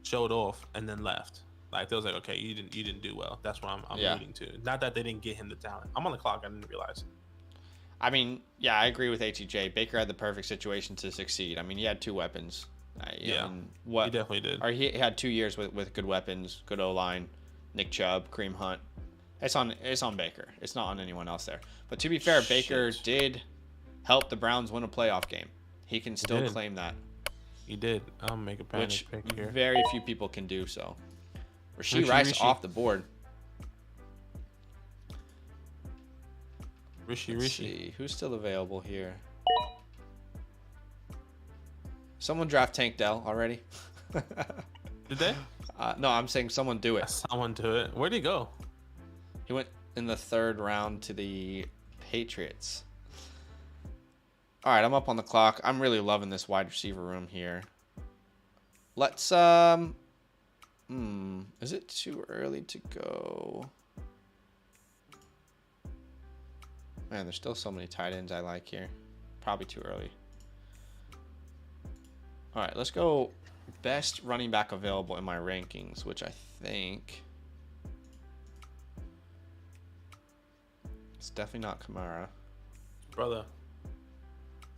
showed off, and then left. Like, they was like, okay, you didn't do well. That's what I'm alluding to. Not that they didn't get him the talent. I'm on the clock. I didn't realize. I mean, yeah, I agree with ATJ. Baker had the perfect situation to succeed. I mean, he had two weapons. He definitely did. Or he had 2 years with good weapons, good O-line, Nick Chubb, Kareem Hunt. It's on Baker. It's not on anyone else there. But to be fair, Baker did help the Browns win a playoff game. He can still claim that. He did. I'll make a panic pick here. Very few people can do so. Rashee Rice off the board. Let's see who's still available here. Someone draft Tank Dell already. Did they? No, I'm saying someone do it. Someone do it. Where'd he go? He went in the 3rd round to the Patriots. All right, I'm up on the clock. I'm really loving this wide receiver room here. Let's is it too early to go? Man, there's still so many tight ends I like here. Probably too early. All right, let's go best running back available in my rankings, which I think it's definitely not Kamara. Brother,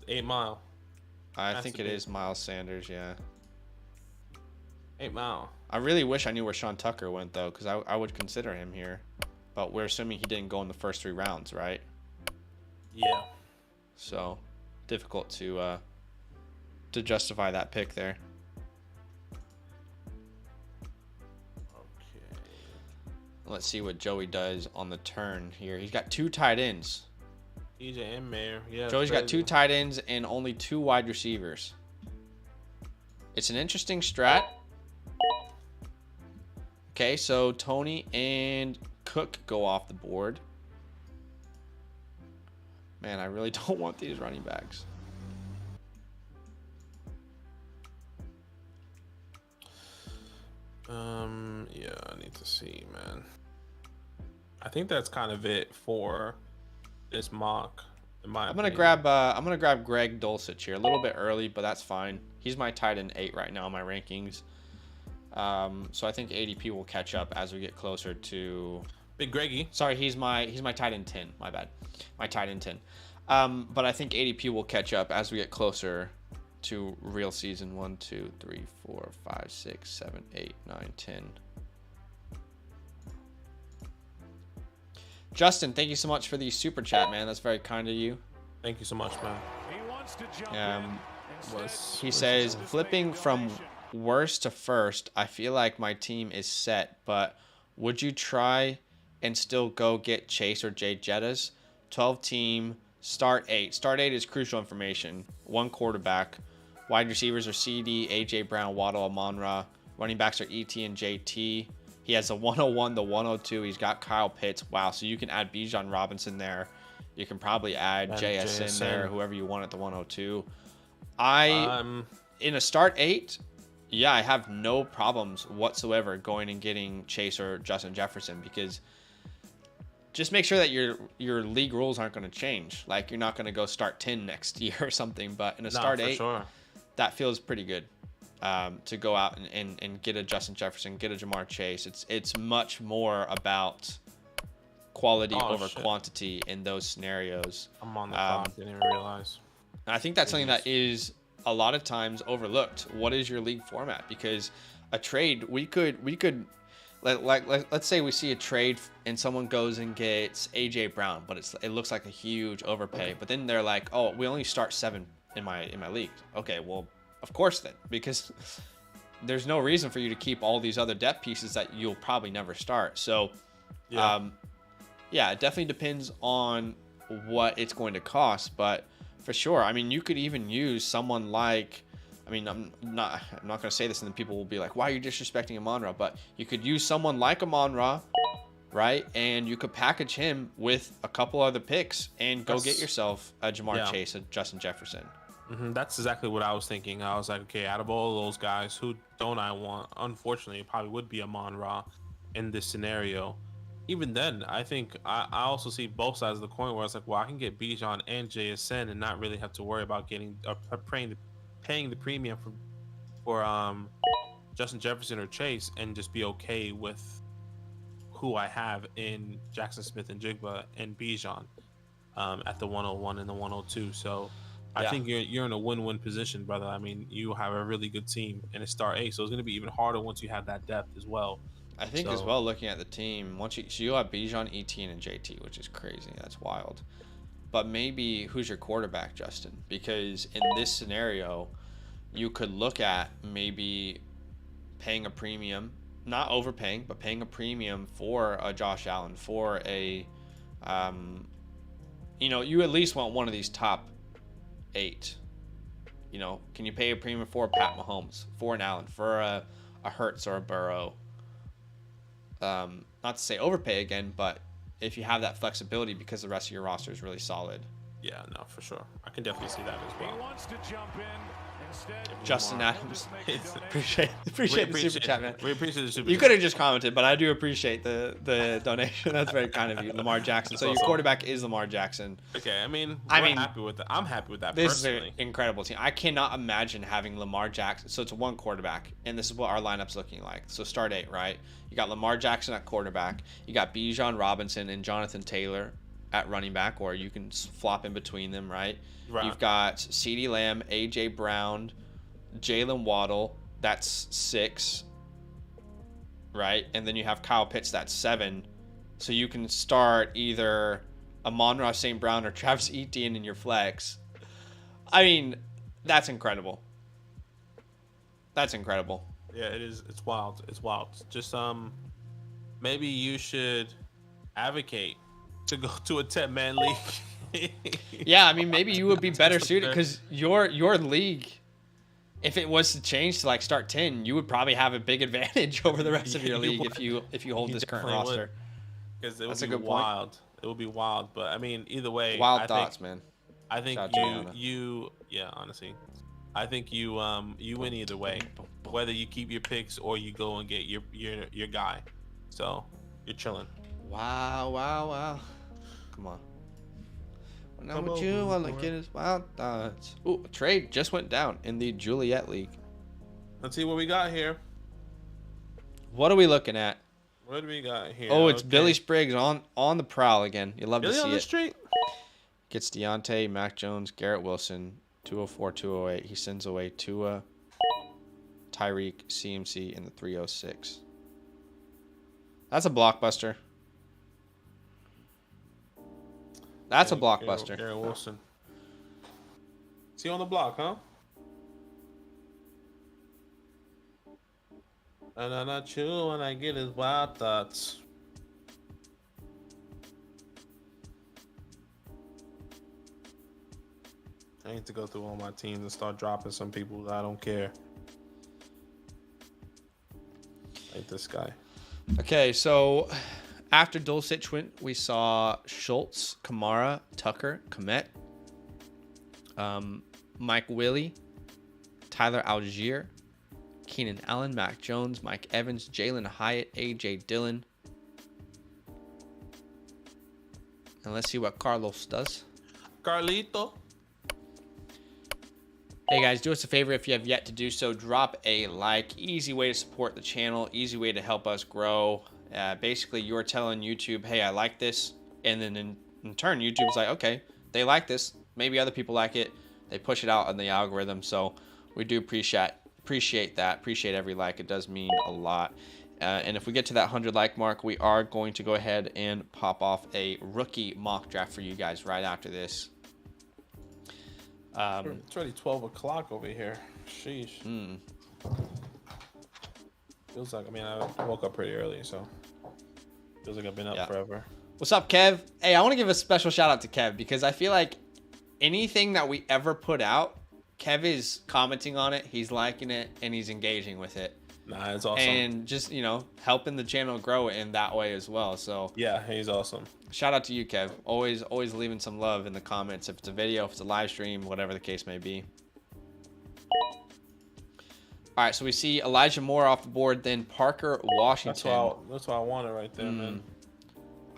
8 Mile. I think it is Miles Sanders, yeah. 8 Mile. I really wish I knew where Sean Tucker went, though, because I would consider him here. But we're assuming he didn't go in the first 3 rounds, right? Yeah. So difficult to justify that pick there. Okay. Let's see what Joey does on the turn here. He's got 2 tight ends. EJ and Mayer. Yeah. Joey's got 2 tight ends and only 2 wide receivers. It's an interesting strat. Okay, so Tony and Cook go off the board. Man, I really don't want these running backs. Yeah, I need to see, man. I think that's kind of it for this mock. I'm gonna grab Greg Dulcich here a little bit early, but that's fine. He's my tight end 8 right now in my rankings. So I think ADP will catch up as we get closer to Big Greggy. Sorry, he's my tight end 10. My bad. My tight end 10. But I think ADP will catch up as we get closer to real season. 1, 2, 3, 4, 5, 6, 7, 8, 9, 10. Justin, thank you so much for the super chat, man. That's very kind of you. Thank you so much, man. He says, flipping from worst to first, I feel like my team is set, but would you try and still go get Chase or Jay Jettas? 12-team, start 8. Start 8 is crucial information. 1 quarterback. Wide receivers are CD, A.J. Brown, Waddle, Amon-Ra. Running backs are E.T. and J.T. He has the 101, the 102. He's got Kyle Pitts. Wow, so you can add Bijan Robinson there. You can probably add JSN there, whoever you want at the 102. In a start 8, yeah, I have no problems whatsoever going and getting Chase or Justin Jefferson, because just make sure that your league rules aren't going to change. Like, you're not going to go start 10 next year or something, but in a start 8, that feels pretty good. To go out and get a Justin Jefferson, get a Jamar Chase. It's much more about quality over quantity in those scenarios. I'm on the clock. Didn't even realize. And I think that's something that is a lot of times overlooked. What is your league format? Because a trade, we could let's say we see a trade and someone goes and gets AJ Brown, but it looks like a huge overpay. But then they're like, oh, we only start 7 in my league. Okay, well, of course then, because there's no reason for you to keep all these other depth pieces that you'll probably never start. So, it definitely depends on what it's going to cost. But for sure, I mean, you could even use someone like, I mean, I'm not going to say this and then people will be like, why are you disrespecting Amon-Ra? But you could use someone like Amon-Ra, right? And you could package him with a couple other picks and go get yourself a Jamar Chase, a Justin Jefferson. That's exactly what I was thinking. I was like, okay, out of all of those guys, who don't I want? Unfortunately, it probably would be Amon-Ra in this scenario. Even then, I think I also see both sides of the coin where it's like, well, I can get Bijan and JSN and not really have to worry about getting paying the premium for Justin Jefferson or Chase, and just be okay with who I have in Jackson Smith and Jigba and Bijan at the 101 and the 102. So I think you're in a win-win position, brother. I mean, you have a really good team and it's start 8, so it's going to be even harder once you have that depth as well. I think as well, looking at the team, so you'll have Bijan, ETN, and JT, which is crazy. That's wild. But maybe who's your quarterback, Justin? Because in this scenario, you could look at maybe paying a premium, not overpaying, but paying a premium for a Josh Allen, for a, you at least want one of these top 8. Can you pay a premium for a Pat Mahomes, for an Allen, for a Hurts or a Burrow? Not to say overpay again, but if you have that flexibility because the rest of your roster is really solid. Yeah, no, for sure. I can definitely see that as well. He wants to jump in instead. Justin Adams. appreciate the super chat, man. We appreciate the super chat. You could have just commented, but I do appreciate the donation. That's very kind of you. Lamar Jackson. So your quarterback is Lamar Jackson. Okay, I mean, happy with that. I'm happy with that personally. This is an incredible team. I cannot imagine having Lamar Jackson. So it's one quarterback, and this is what our lineup's looking like. So start 8, right? You got Lamar Jackson at quarterback. You got Bijan Robinson and Jonathan Taylor at running back, or you can flop in between them, right? You've got CeeDee Lamb, AJ Brown, Jalen Waddle, that's 6, right? And then you have Kyle Pitts, that's 7. So you can start either Amon-Ra St. Brown or Travis Etienne in your flex. I mean, that's incredible. That's incredible. Yeah, it is. It's wild. It's wild. Just maybe you should advocate to go to a 10-man league. Yeah, I mean, maybe you would be better suited because your league, if it was to change to like start 10, you would probably have a big advantage over the rest of your league if you hold this current roster. Because it would be wild. Point. It would be wild, but I mean, either way, wild thoughts, man. I think honestly, I think you win either way, whether you keep your picks or you go and get your guy. So you're chilling. Wow. Come on. Now with you, I look at his wild thoughts. Ooh, a trade just went down in the Juliet League. Let's see what we got here. What are we looking at? What do we got here? Oh, it's Billy Spriggs on the prowl again. You love Billy to see on it. The street? Gets Deontay, Mac Jones, Garrett Wilson, 204, 208. He sends away Tua, Tyreek, CMC, and the 306. That's a blockbuster. That's a blockbuster. Garrett Wilson. Is he on the block, huh? And I'm not true when I get his wild thoughts. I need to go through all my teams and start dropping some people that I don't care. Like this guy. Okay, so after Dulcich went, we saw Schultz, Kamara, Tucker, Komet, Mike Willie, Tyler Algier, Keenan Allen, Mac Jones, Mike Evans, Jalen Hyatt, AJ Dillon. And let's see what Carlos does. Carlito. Hey guys, do us a favor if you have yet to do so, drop a like. Easy way to support the channel, easy way to help us grow. Basically, you're telling YouTube, hey, I like this. And then in turn, YouTube's like, okay, they like this. Maybe other people like it. They push it out on the algorithm. So we do appreciate that. Appreciate every like. It does mean a lot. And if we get to that 100 like mark, we are going to go ahead and pop off a rookie mock draft for you guys right after this. It's already 12 o'clock over here. Sheesh. Feels like, I mean, I woke up pretty early, so feels like I've been up forever. What's up, Kev? Hey, I want to give a special shout out to Kev because I feel like anything that we ever put out, Kev is commenting on it, he's liking it, and he's engaging with it. Nah, it's awesome. And just, you know, helping the channel grow in that way as well. So yeah, he's awesome. Shout out to you, Kev. Always leaving some love in the comments. If it's a video, if it's a live stream, whatever the case may be. All right, so we see Elijah Moore off the board, then Parker Washington. That's what I wanted right there, man.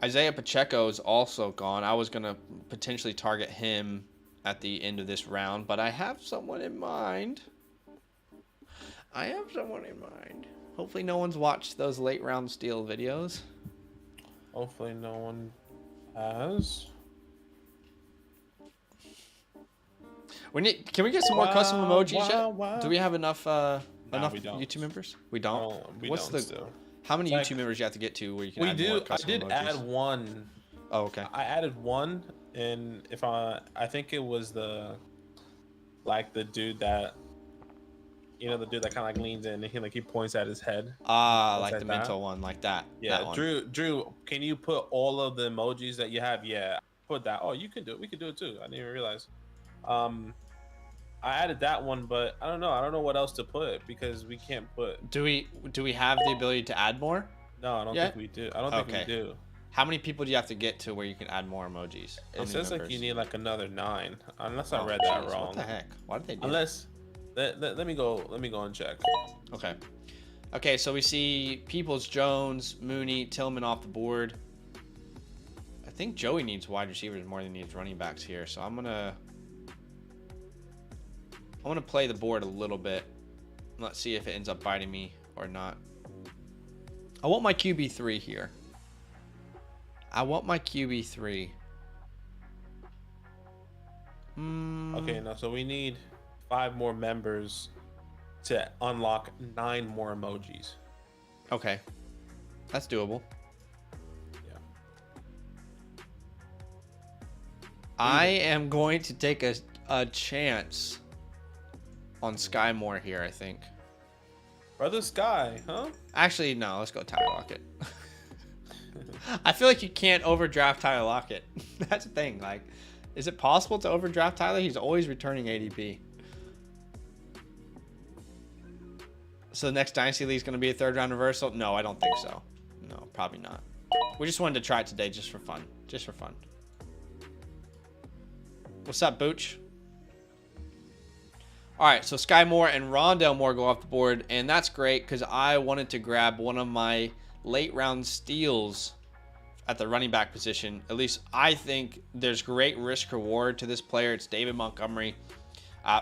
Isaiah Pacheco is also gone. I was going to potentially target him at the end of this round, but I have someone in mind. Hopefully no one's watched those late round steal videos. Hopefully no one has. Can we get some more custom emojis yet? Wow. Do we have enough enough we don't. YouTube members? We don't. What's the? How many YouTube members you have to get to where you can add more custom emojis? I did add one. Oh, okay. I added one, and I think it was the dude that, you know, the dude that kind of like leans in and he points at his head. Like the mental one, like that. Yeah, that one. Drew, can you put all of the emojis that you have? Yeah, put that. Oh, you can do it. We can do it too. I didn't even realize. I added that one, but I don't know what else to put because we can't put. Do we have the ability to add more? No, I don't think we do. I don't think we do. How many people do you have to get to where you can add more emojis? It says like you need like another 9, unless I read that wrong. What the heck? Why did they do Unless, let me go and check. Okay, so we see Peoples, Jones, Mooney, Tillman off the board. I think Joey needs wide receivers more than he needs running backs here, so I'm gonna play the board a little bit. Let's see if it ends up biting me or not. I want my QB3 here. Okay, now so we need 5 more members to unlock 9 more emojis. Okay, that's doable. Yeah. I am going to take a chance on Sky Moore here, I think. Brother Sky, huh? Actually, no, let's go Tyler Lockett. I feel like you can't overdraft Tyler Lockett. That's the thing. Like, is it possible to overdraft Tyler? He's always returning ADP. So the next Dynasty League is going to be a 3rd round reversal? No, I don't think so. No, probably not. We just wanted to try it today just for fun. What's up, Booch? All right, so Sky Moore and Rondale Moore go off the board, and that's great because I wanted to grab one of my late round steals at the running back position. At least I think there's great risk reward to this player. It's David Montgomery.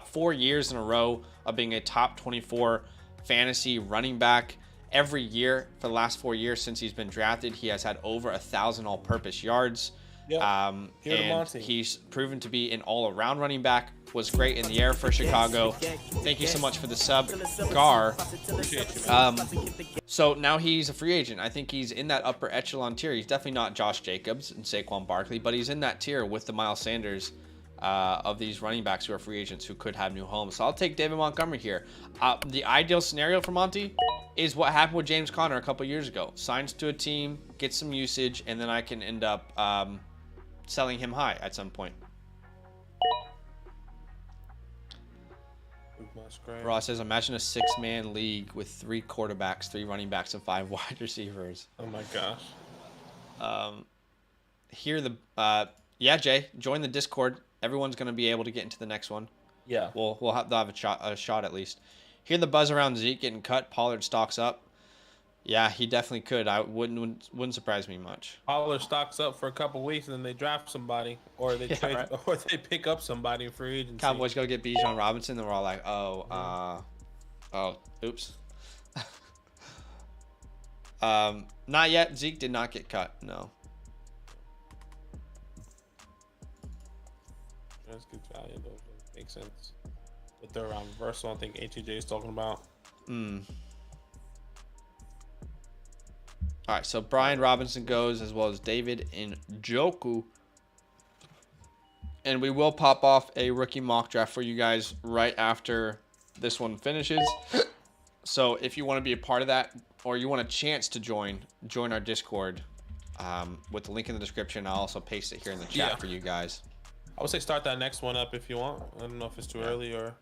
4 years in a row of being a top 24 fantasy running back. Every year for the last 4 years since he's been drafted, he has had over 1,000 all-purpose yards. Yep. And he's proven to be an all-around running back. Was great in the air for Chicago. Thank you so much for the sub, Gar. So now he's a free agent. I think he's in that upper echelon tier. He's definitely not Josh Jacobs and Saquon Barkley, but he's in that tier with the Miles Sanders of these running backs who are free agents who could have new homes. So I'll take David Montgomery here. The ideal scenario for Monty, is what happened with James Conner a couple years ago. Signs to a team, gets some usage, and then I can end up selling him high at some point. Ross says, imagine a 6-man league with 3 quarterbacks, 3 running backs, and 5 wide receivers. Oh my gosh. Yeah, Jay, join the Discord. Everyone's going to be able to get into the next one. Yeah. They'll have a shot at least. Hear the buzz around Zeke getting cut. Pollard stocks up. Yeah, he definitely could. I wouldn't surprise me much. Pollard stocks up for a couple weeks and then they draft somebody, or they trade, right? Or they pick up somebody in free agency. Cowboys go get Bijan Robinson, and we're all like, oops. Not yet. Zeke did not get cut. No. That's good value though. Makes sense. The third round reversal, I think ATJ is talking about. All right, so Brian Robinson goes, as well as David Njoku. And we will pop off a rookie mock draft for you guys right after this one finishes. So if you want to be a part of that, or you want a chance to join our Discord with the link in the description. I'll also paste it here in the chat for you guys. I would say start that next one up if you want. I don't know if it's too early or...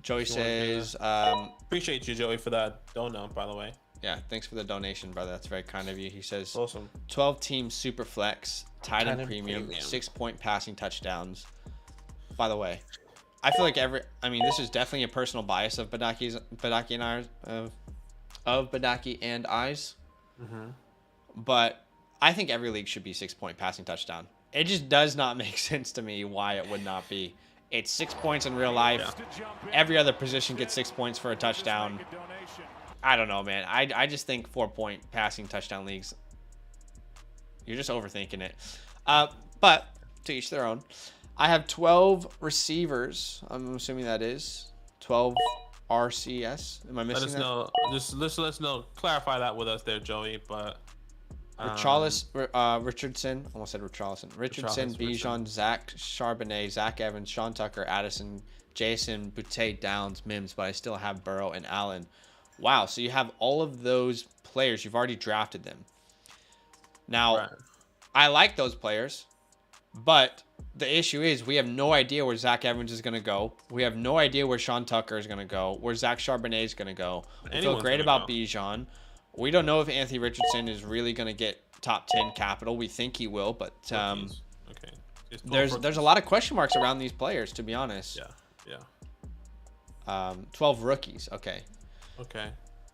Joey says... appreciate you, Joey, for that donut, by the way. Yeah, thanks for the donation, brother. That's very kind of you. He says, awesome. 12-team super flex, tight end premium, 6-point passing touchdowns. By the way, I feel like this is definitely a personal bias of Badake and I's. But I think every league should be 6-point passing touchdown. It just does not make sense to me why it would not be. It's 6 points in real life. Every other position gets 6 points for a touchdown. I don't know, man. I just think 4-point passing touchdown leagues, you're just overthinking it. But to each their own. I have 12 receivers. I'm assuming that is 12 RCS. Am I missing that? Let us know. Clarify that with us there, Joey. But Richardson, almost said Richarlison. Richardson, Bijan, Zach Charbonnet, Zach Evans, Sean Tucker, Addison, Jason, Boutte, Downs, Mims, but I still have Burrow and Allen. Wow, so you have all of those players. You've already drafted them. Now, I like those players, but the issue is we have no idea where Zach Evans is going to go. We have no idea where Sean Tucker is going to go, where Zach Charbonnet is going to go. We feel great about Bijan. We don't know if Anthony Richardson is really going to get top 10 capital. We think he will, but there's a lot of question marks around these players, to be honest. Yeah. 12 rookies. Okay.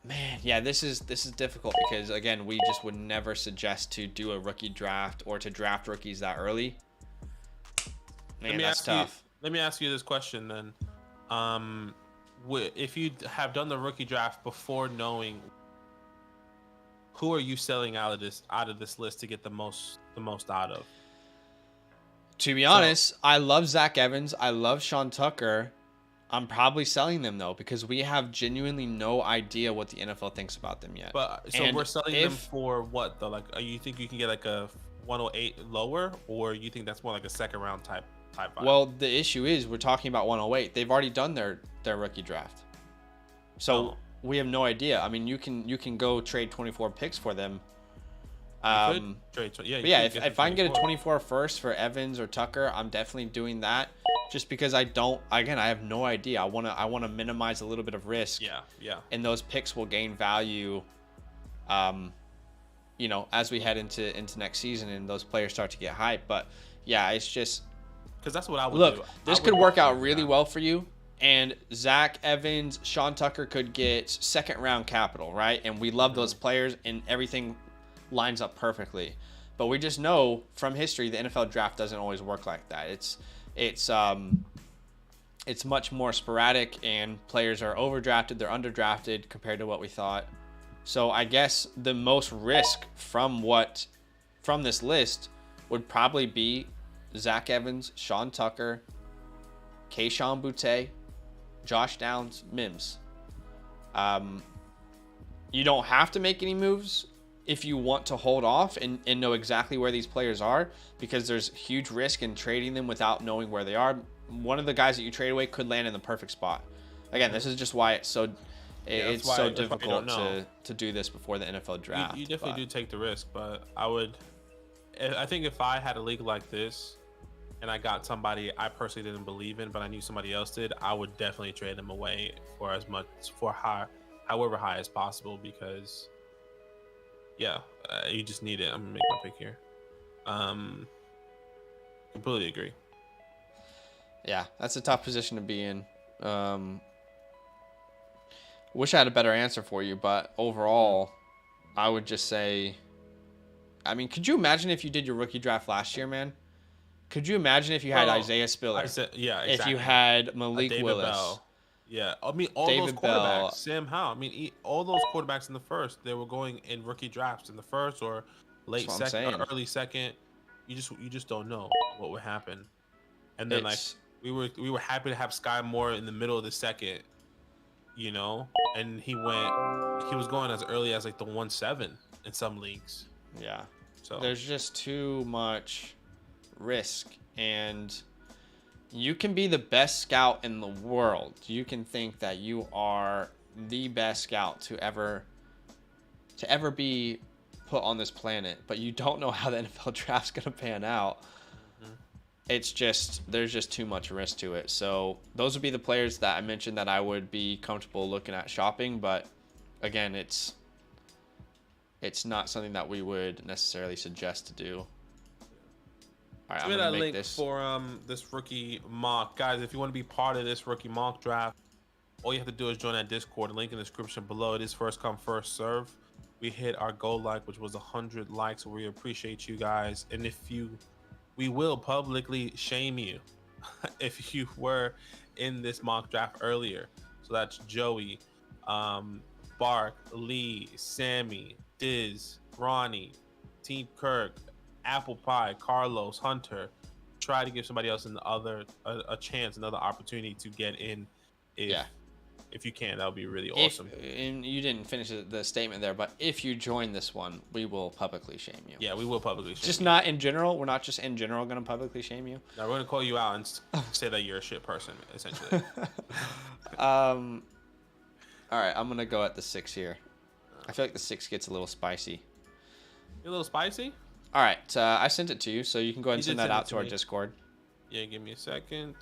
Man, yeah, this is difficult because again, we just would never suggest to do a rookie draft or to draft rookies that early. Man, that's tough. Let me ask you this question then. If you have done the rookie draft before knowing, who are you selling out of this list to get the most out of? To be honest, I love Zach Evans. I love Sean Tucker. I'm probably selling them though because we have genuinely no idea what the NFL thinks about them yet. But we're selling them for what though? Like, you think you can get like a 108 lower, or you think that's more like a second round type vibe? Well, the issue is we're talking about 108. They've already done their rookie draft, so we have no idea. I mean, you can go trade 24 picks for them. If I can get a 24 first for Evans or Tucker, I'm definitely doing that. Just because I have no idea. I want to minimize a little bit of risk. Yeah. And those picks will gain value, as we head into next season and those players start to get hyped. But yeah, it's just because that's what I would do. Look, this could work out really well for you. And Zach Evans, Sean Tucker could get second round capital, right? And we love those players, and everything lines up perfectly. But we just know from history the NFL draft doesn't always work like that. It's much more sporadic, and players are overdrafted, they're underdrafted compared to what we thought. So I guess the most risk from this list would probably be Zach Evans, Sean Tucker, Kayshon Boutte, Josh Downs, Mims. You don't have to make any moves if you want to hold off and know exactly where these players are, because there's huge risk in trading them without knowing where they are. One of the guys that you trade away could land in the perfect spot. Again, this is just why it's It's so difficult to do this before the NFL draft. You definitely do take the risk, but I think if I had a league like this and I got somebody I personally didn't believe in, but I knew somebody else did, I would definitely trade them away for however high as possible, because you just need it. I'm gonna make my pick here. Completely agree. Yeah, that's a tough position to be in. Wish I had a better answer for you, but overall, I would just say, I mean, could you imagine if you did your rookie draft last year, man? Could you imagine if you had Isaiah Spiller? Exactly. If you had Malik Willis? Bell. Yeah, I mean, all David those quarterbacks. Bell. Sam Howell. I mean, all those quarterbacks in the first, they were going in rookie drafts in the first or late second or early second. You just don't know what would happen. And then we were happy to have Sky Moore in the middle of the second, you know, and he was going as early as like the 1-7 in some leagues. Yeah. So there's just too much risk, and you can be the best scout in the world. You can think that you are the best scout to ever be put on this planet, but you don't know how the NFL draft's going to pan out. It's just, there's just too much risk to it. So those would be the players that I mentioned that I would be comfortable looking at shopping. But again, it's not something that we would necessarily suggest to do. All right, I'm going to make link this for this rookie mock. Guys, if you want to be part of this rookie mock draft, all you have to do is join that Discord. Link in the description below. It is first come, first serve. We hit our goal which was 100 likes. So we appreciate you guys. And we will publicly shame you if you were in this mock draft earlier. So that's Joey, Bark, Lee, Sammy, Diz, Ronnie, Team Kirk, Apple Pie, Carlos, Hunter. Try to give somebody else a chance, another opportunity to get in. If you can, that would be really awesome. And you didn't finish the statement there, but if you join this one, we will publicly shame you. Yeah, we will publicly shame you. Just not in general. We're not just in general going to publicly shame you. No, we're going to call you out and say that you're a shit person, essentially. All right, I'm going to go at the 6 here. I feel like the 6 gets a little spicy. A little spicy? All right, I sent it to you, so you can go ahead and send that out to our Discord. Yeah, give me a second.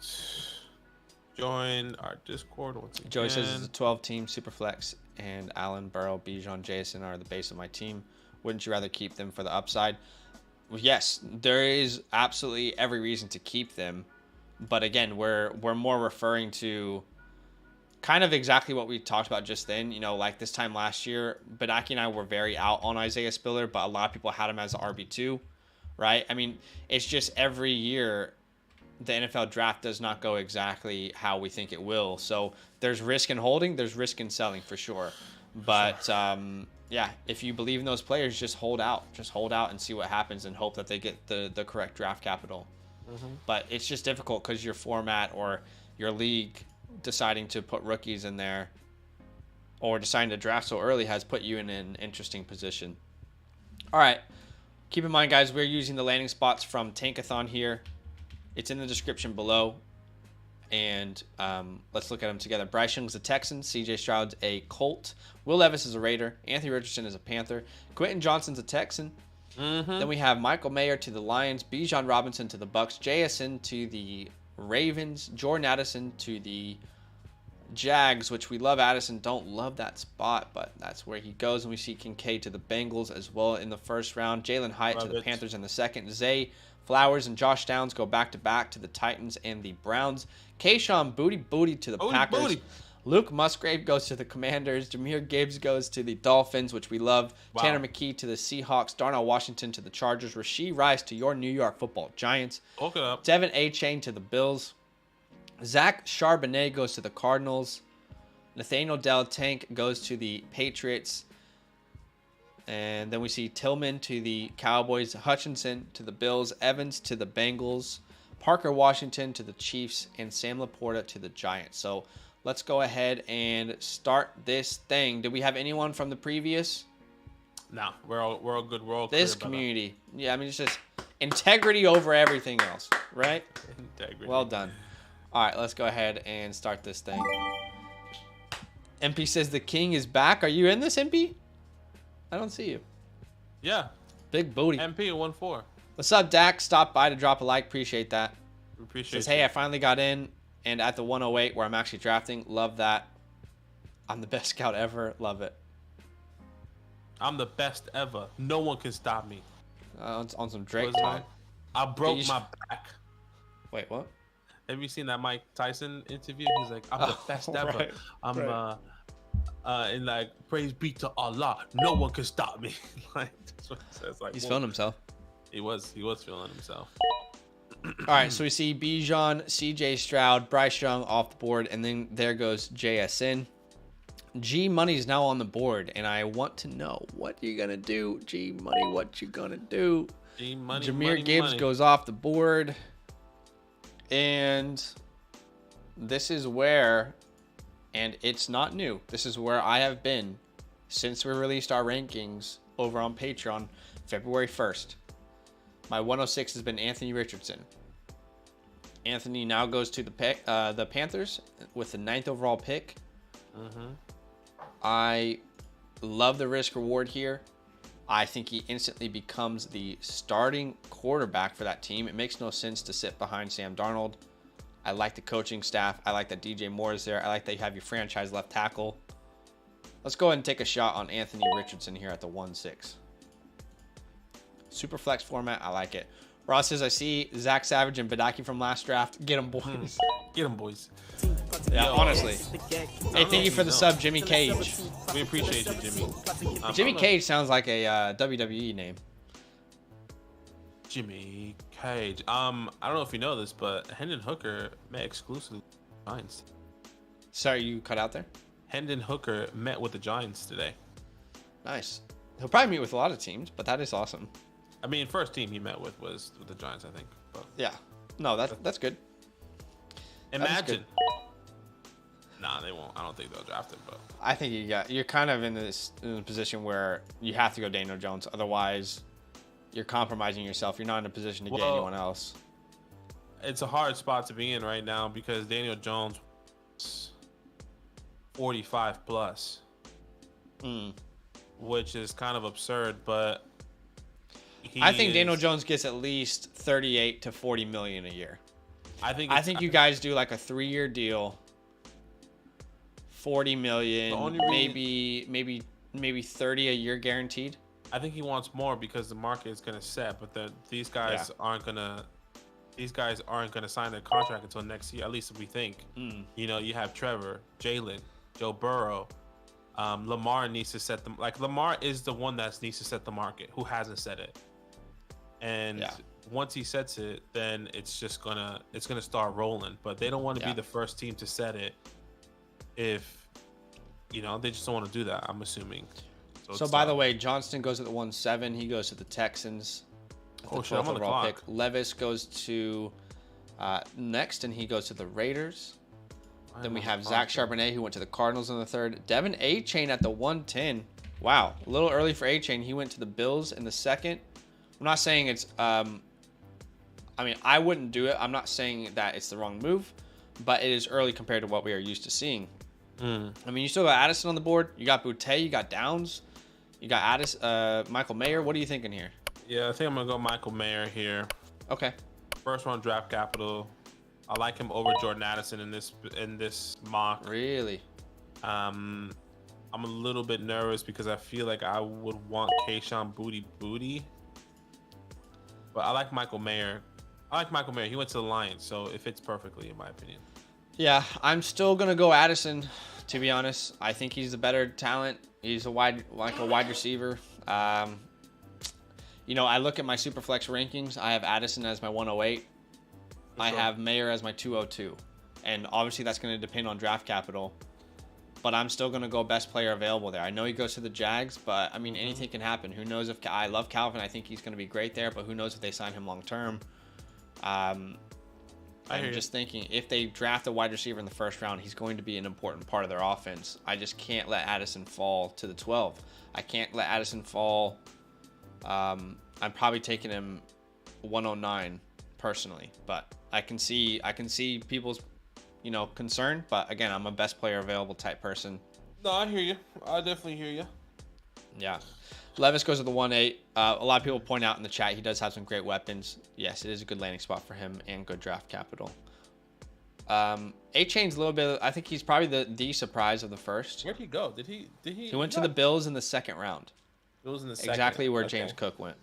Join our Discord once again. Joey says it's a 12-team Superflex, and Allen, Burrow, Bijan, Jason are the base of my team. Wouldn't you rather keep them for the upside? Well, yes, there is absolutely every reason to keep them, but again, we're more referring to kind of exactly what we talked about just then. You know, like this time last year, Badake and I were very out on Isaiah Spiller, but a lot of people had him as an RB2, right? I mean, it's just every year the NFL draft does not go exactly how we think it will. So there's risk in holding, there's risk in selling for sure. But yeah, if you believe in those players, just hold out. Just hold out and see what happens and hope that they get the correct draft capital. But it's just difficult because your format or your league deciding to put rookies in there or deciding to draft so early has put you in an interesting position. All right. Keep in mind, guys, we're using the landing spots from Tankathon here. It's in the description below, and let's look at them together. Bryce Young's a Texan, CJ Stroud's a Colt, Will Levis is a Raider, Anthony Richardson is a Panther, Quentin Johnson's a Texan. Then we have Michael Mayer to the Lions, Bijan Robinson to the Bucks, JSN to the Ravens, Jordan Addison to the Jags, which we love Addison, don't love that spot, but that's where he goes. And we see Kincaid to the Bengals as well in the first round, Jalen Hyatt to the Panthers in the second, Zay Flowers and Josh Downs go back-to-back to the Titans and the Browns. Kayshawn Booty to the Packers. Luke Musgrave goes to the Commanders. Jahmyr Gibbs goes to the Dolphins, which we love. Tanner McKee to the Seahawks. Darnell Washington to the Chargers. Rashee Rice to your New York Football Giants. Look it up. Devin A-Chain to the Bills. Zach Charbonnet goes to the Cardinals. Nathaniel Del Tank goes to the Patriots. And then we see Tillman to the Cowboys, Hutchinson to the Bills, Evans to the Bengals, Parker Washington to the Chiefs, and Sam Laporta to the Giants. So let's go ahead and start this thing. Did we have anyone from the previous? No, we're all good. We're all this community. Yeah, I mean, it's just integrity over everything else, right? Integrity. Well done. All right, let's go ahead and start this thing. MP says the king is back. Are you in this, MP? I don't see you. Yeah. Big booty. MP 1-4. What's up, Dak? Stop by to drop a like. Appreciate that. We appreciate Says, hey, I finally got in and at the 108 where I'm actually drafting. Love that. I'm the best scout ever. Love it. I'm the best ever. No one can stop me. On some Drake What's talk. I broke my back. Wait, what? Have you seen that Mike Tyson interview? He's like, I'm the best ever. Right, I'm right. and like, praise be to Allah. No one can stop me. Like, that's what he says. Like, He's feeling himself. He was feeling himself. All right, so we see Bijan, CJ Stroud, Bryce Young off the board, and then there goes JSN. G Money's now on the board, and I want to know what you're gonna do, G Money. What you gonna do? G Money. Jahmyr Gibbs goes off the board, and this is where, and it's not new. This is where I have been since we released our rankings over on Patreon, February 1st. My 106 has been Anthony Richardson. Anthony now goes to the Panthers with the 9th overall pick. Mm-hmm. I love the risk reward here. I think he instantly becomes the starting quarterback for that team. It makes no sense to sit behind Sam Darnold. I like the coaching staff. I like that DJ Moore is there. I like that you have your franchise left tackle. Let's go ahead and take a shot on Anthony Richardson here at the 1-6. Super flex format. I like it. Ross says, I see Zach Savage and Badake from last draft. Get them, boys. Get them, boys. Yeah, honestly. Hey, thank you for the sub, Jimmy Cage. We appreciate you, Jimmy. Jimmy Cage sounds like a WWE name. Jimmy Cage. I don't know if you know this, but Hendon Hooker met exclusively with the Giants. Sorry, you cut out there? Hendon Hooker met with the Giants today. Nice. He'll probably meet with a lot of teams, but that is awesome. I mean, first team he met with was with the Giants, I think. But Yeah. No, that's good. imagine. Nah, they won't. I don't think they'll draft him, but I think you're kind of in a position where you have to go Daniel Jones. Otherwise, you're compromising yourself. You're not in a position to get anyone else. it's a hard spot to be in right now because Daniel Jones is 45 plus, which is kind of absurd, but I think Daniel Jones gets at least 38 to 40 million a year. I think you guys do like a 3-year deal, 40 million, maybe 30 a year guaranteed. I think he wants more because the market is going to set, but these guys aren't going to sign their contract until next year. At least we think. You know, you have Trevor, Jalen, Joe Burrow. Lamar needs to set them. Like Lamar is the one that needs to set the market. Who hasn't set it? And once he sets it, then it's gonna start rolling. But they don't want to be the first team to set it. If they just don't want to do that. I'm assuming. So by the way, Johnston goes at the 1-7. He goes to the Texans. Oh shit! I'm on the clock. Levis goes to next, and he goes to the Raiders. Then we have Zach Charbonnet, who went to the Cardinals in the 3rd. Devin A-Chain at the 110. Wow, a little early for A-Chain. He went to the Bills in the 2nd. I'm not saying it's. I wouldn't do it. I'm not saying that it's the wrong move, but it is early compared to what we are used to seeing. I mean, you still got Addison on the board. You got Boutte. You got Downs. You got Addison, Michael Mayer. What are you thinking here? Yeah, I think I'm gonna go Michael Mayer here. Okay. First round draft capital. I like him over Jordan Addison in this mock. Really? I'm a little bit nervous because I feel like I would want Kayshon Boutte. But I like Michael Mayer. He went to the Lions, so it fits perfectly in my opinion. Yeah, I'm still gonna go Addison. To be honest, I think he's the better talent. He's a wide receiver. I look at my Superflex rankings. I have Addison as my 108. I have Mayer as my 202. And obviously that's going to depend on draft capital. But I'm still going to go best player available there. I know he goes to the Jags, but I mean, anything can happen. Who knows if I love Calvin. I think he's going to be great there, but who knows if they sign him long term. I'm just thinking if they draft a wide receiver in the 1st round, he's going to be an important part of their offense. I just can't let Addison fall to the 12. I can't let Addison fall. I'm probably taking him 109 personally, but I can see people's concern. But again, I'm a best player available type person. No, I hear you. I definitely hear you. Yeah. Levis goes with the 1-8. A lot of people point out in the chat he does have some great weapons. Yes, it is a good landing spot for him and good draft capital. A-Chain's a little bit. I think he's probably the surprise of the first. Where'd he go? Did he? He went to the Bills in the second round. Bills in the second. Exactly where James Cook went.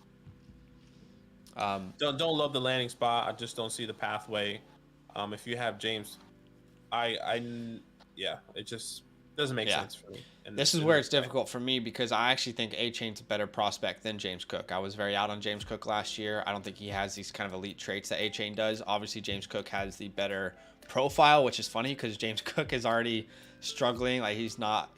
Don't love the landing spot. I just don't see the pathway. If you have James, yeah, it just doesn't make sense for me. And this is where it's difficult for me because I actually think A-Chain's a better prospect than James Cook. I was very out on James Cook last year. I don't think he has these kind of elite traits that A-Chain does. Obviously, James Cook has the better profile, which is funny because James Cook is already struggling. Like he's not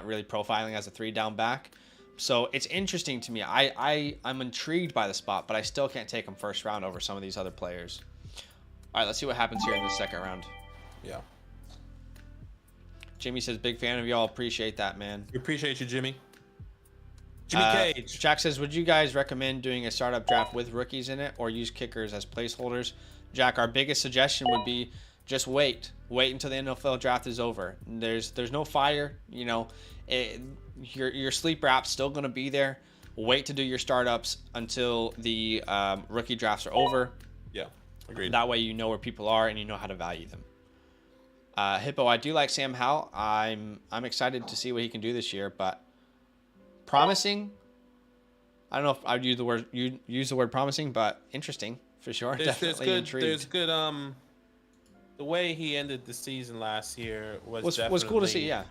really profiling as a 3-down back. So it's interesting to me. I'm intrigued by the spot, but I still can't take him first round over some of these other players. All right, let's see what happens here in the second round. Yeah. Jimmy says, big fan of y'all. Appreciate that, man. We appreciate you, Jimmy. Jimmy Cage. Jack says, would you guys recommend doing a startup draft with rookies in it or use kickers as placeholders? Jack, our biggest suggestion would be just wait. Wait until the NFL draft is over. There's no fire. You know, your sleeper app's still going to be there. Wait to do your startups until the rookie drafts are over. Yeah, agreed. That way you know where people are and you know how to value them. Hippo, I do like Sam Howell. I'm excited to see what he can do this year, but promising. I don't know if I'd use the word promising, but interesting for sure. Definitely intrigued. There's good. The way he ended the season last year was cool to see. Yeah,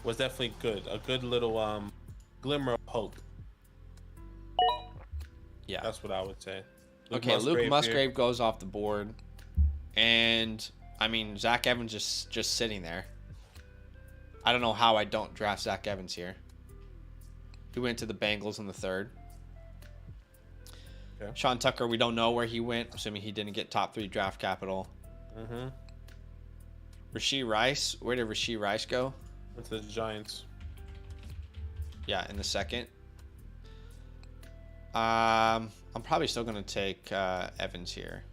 was definitely good. A good little glimmer of hope. Yeah, that's what I would say. Luke Musgrave goes off the board, and I mean Zach Evans just sitting there. I don't know how I don't draft Zach Evans here. He went to the Bengals in the third. Okay. Sean Tucker, we don't know where he went, assuming he didn't get top 3 draft capital. Mm-hmm. Rashee Rice, where did Rashee Rice go? With the Giants. Yeah, in the second. I'm probably still going to take Evans here.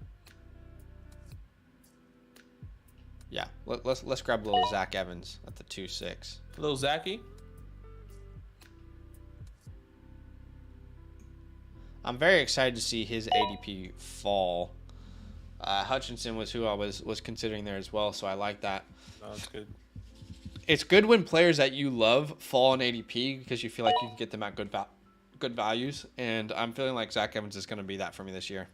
Yeah, let's grab a little Zach Evans at the 2-6. Little Zachy. I'm very excited to see his ADP fall. Hutchinson was who I was considering there as well, so I like that. No, that's good. It's good when players that you love fall in ADP because you feel like you can get them at good values, and I'm feeling like Zach Evans is going to be that for me this year.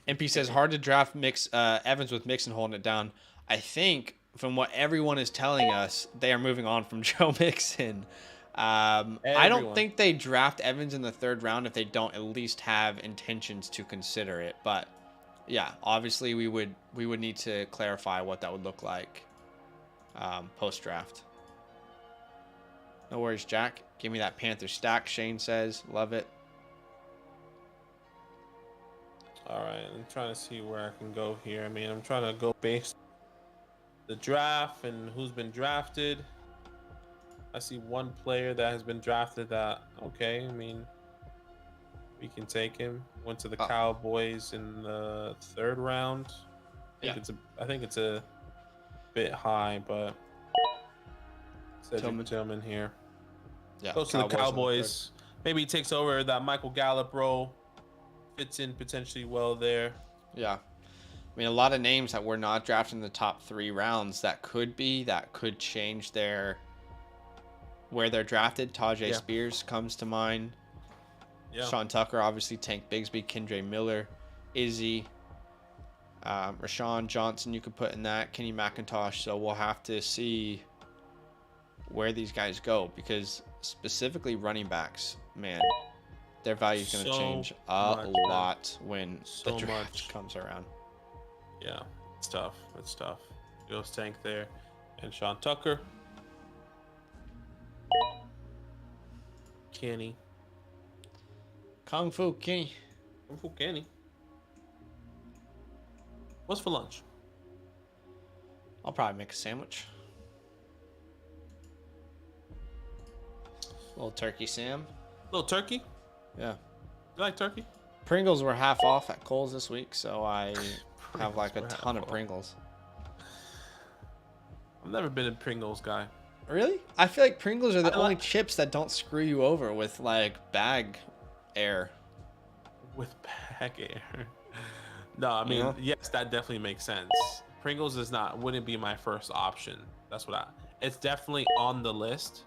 MP says hard to draft Evans with Mixon holding it down. I think from what everyone is telling us, they are moving on from Joe Mixon. I don't think they draft Evans in the 3rd round if they don't at least have intentions to consider it. But yeah, obviously we would need to clarify what that would look like post draft. No worries, Jack. Give me that Panther stack. Shane says, love it. All right, I'm trying to see where I can go here. I mean, I'm trying to go based the draft and who's been drafted. I see one player that has been drafted that, okay, I mean, we can take him. Went to the Cowboys in the 3rd round. I think it's a bit high, but Cedric Tillman here. Yeah, goes to the Cowboys. Maybe he takes over that Michael Gallup role. Fits in potentially well there. Yeah. I mean, a lot of names that were not drafted in the top 3 rounds that could change where they're drafted. Tajay Spears comes to mind. Yeah. Sean Tucker, obviously, Tank Bigsby, Kendre Miller, Izzy, Rashawn Johnson you could put in that, Kenny McIntosh. So we'll have to see where these guys go because specifically running backs, man, their value is going to change a lot when the draft comes around. Yeah, it's tough. It's tough. Goes Tank there. And Sean Tucker. Kenny. Kung Fu Kenny. Kung Fu Kenny. What's for lunch? I'll probably make a sandwich. Little turkey Sam. Little turkey? Yeah. You like turkey? Pringles were half off at Kohl's this week, so I have like a ton of Pringles. I've never been a Pringles guy. Really? I feel like Pringles are the only chips that don't screw you over with like bag air. With bag air. No, I mean, yes, that definitely makes sense. Pringles wouldn't be my first option. It's definitely on the list.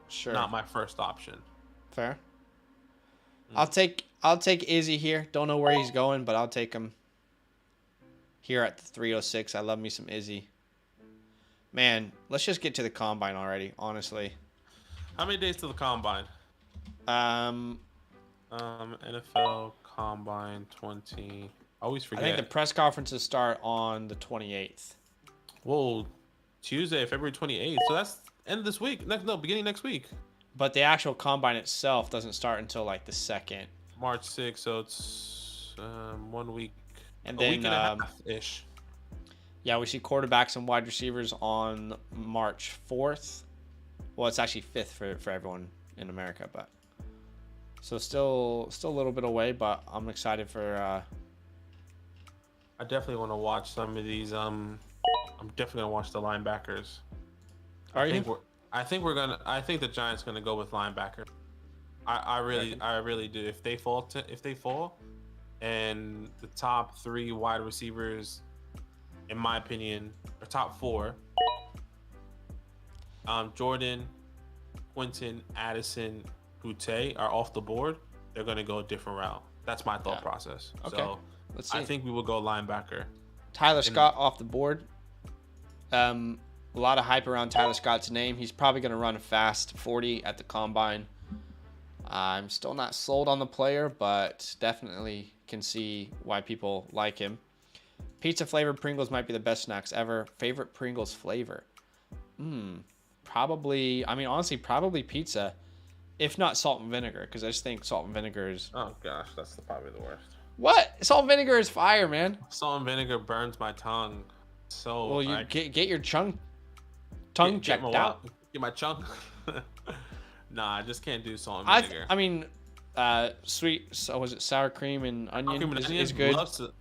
Sure. Not my first option. Fair. I'll take Izzy here. Don't know where he's going, but I'll take him here at the 306. I love me some Izzy. Man, let's just get to the combine already, honestly. How many days to the combine? NFL combine 20. I always forget. I think the press conferences start on the 28th. Whoa, Tuesday, February 28th. So that's end of this week. Beginning next week. But the actual combine itself doesn't start until like the 2nd. March 6th, so it's 1 week. And a then week and a half-ish. Yeah, we see quarterbacks and wide receivers on March 4th. Well, it's actually 5th for everyone in America, but so still a little bit away, but I'm excited for I definitely want to watch some of these. I'm definitely gonna watch the linebackers. Are you? I think the Giants gonna go with linebacker. I really do. If they fall, and the top 3 wide receivers, in my opinion, or top 4, Jordan, Quentin, Addison, Boutte are off the board, they're gonna go a different route. That's my thought process. Okay. So let's see. I think we will go linebacker. Tyler Scott off the board. A lot of hype around Tyler Scott's name. He's probably going to run a fast 40 at the combine. I'm still not sold on the player, but definitely can see why people like him. Pizza flavored Pringles might be the best snacks ever. Favorite Pringles flavor? Probably, honestly, probably pizza. If not salt and vinegar, because I just think salt and vinegar is... Oh, gosh, that's probably the worst. What? Salt and vinegar is fire, man. Salt and vinegar burns my tongue. So well, you get your tongue checked out. Get my chunk. Nah, I just can't do salt and vinegar. Sweet. So was it sour cream and onion? Is good. 100%.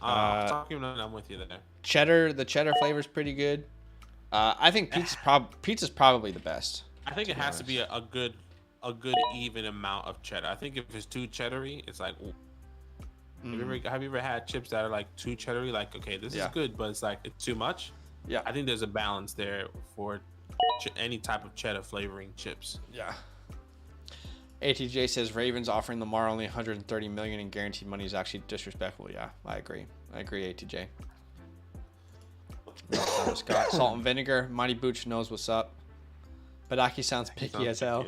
Sour cream and onion, I'm with you there. Cheddar. The cheddar flavor is pretty good. I think pizza's probably the best. I think it has to be a good even amount of cheddar. I think if it's too cheddary, it's like. Ooh. Have you ever had chips that are like too cheddary? Like, okay, this is good, but it's like it's too much. Yeah. I think there's a balance there for any type of cheddar flavoring chips. Yeah. ATJ says Ravens offering Lamar only $130 million in guaranteed money is actually disrespectful. Yeah, I agree, ATJ. Scott, salt and vinegar. Mighty Booch knows what's up. Badake sounds picky as hell.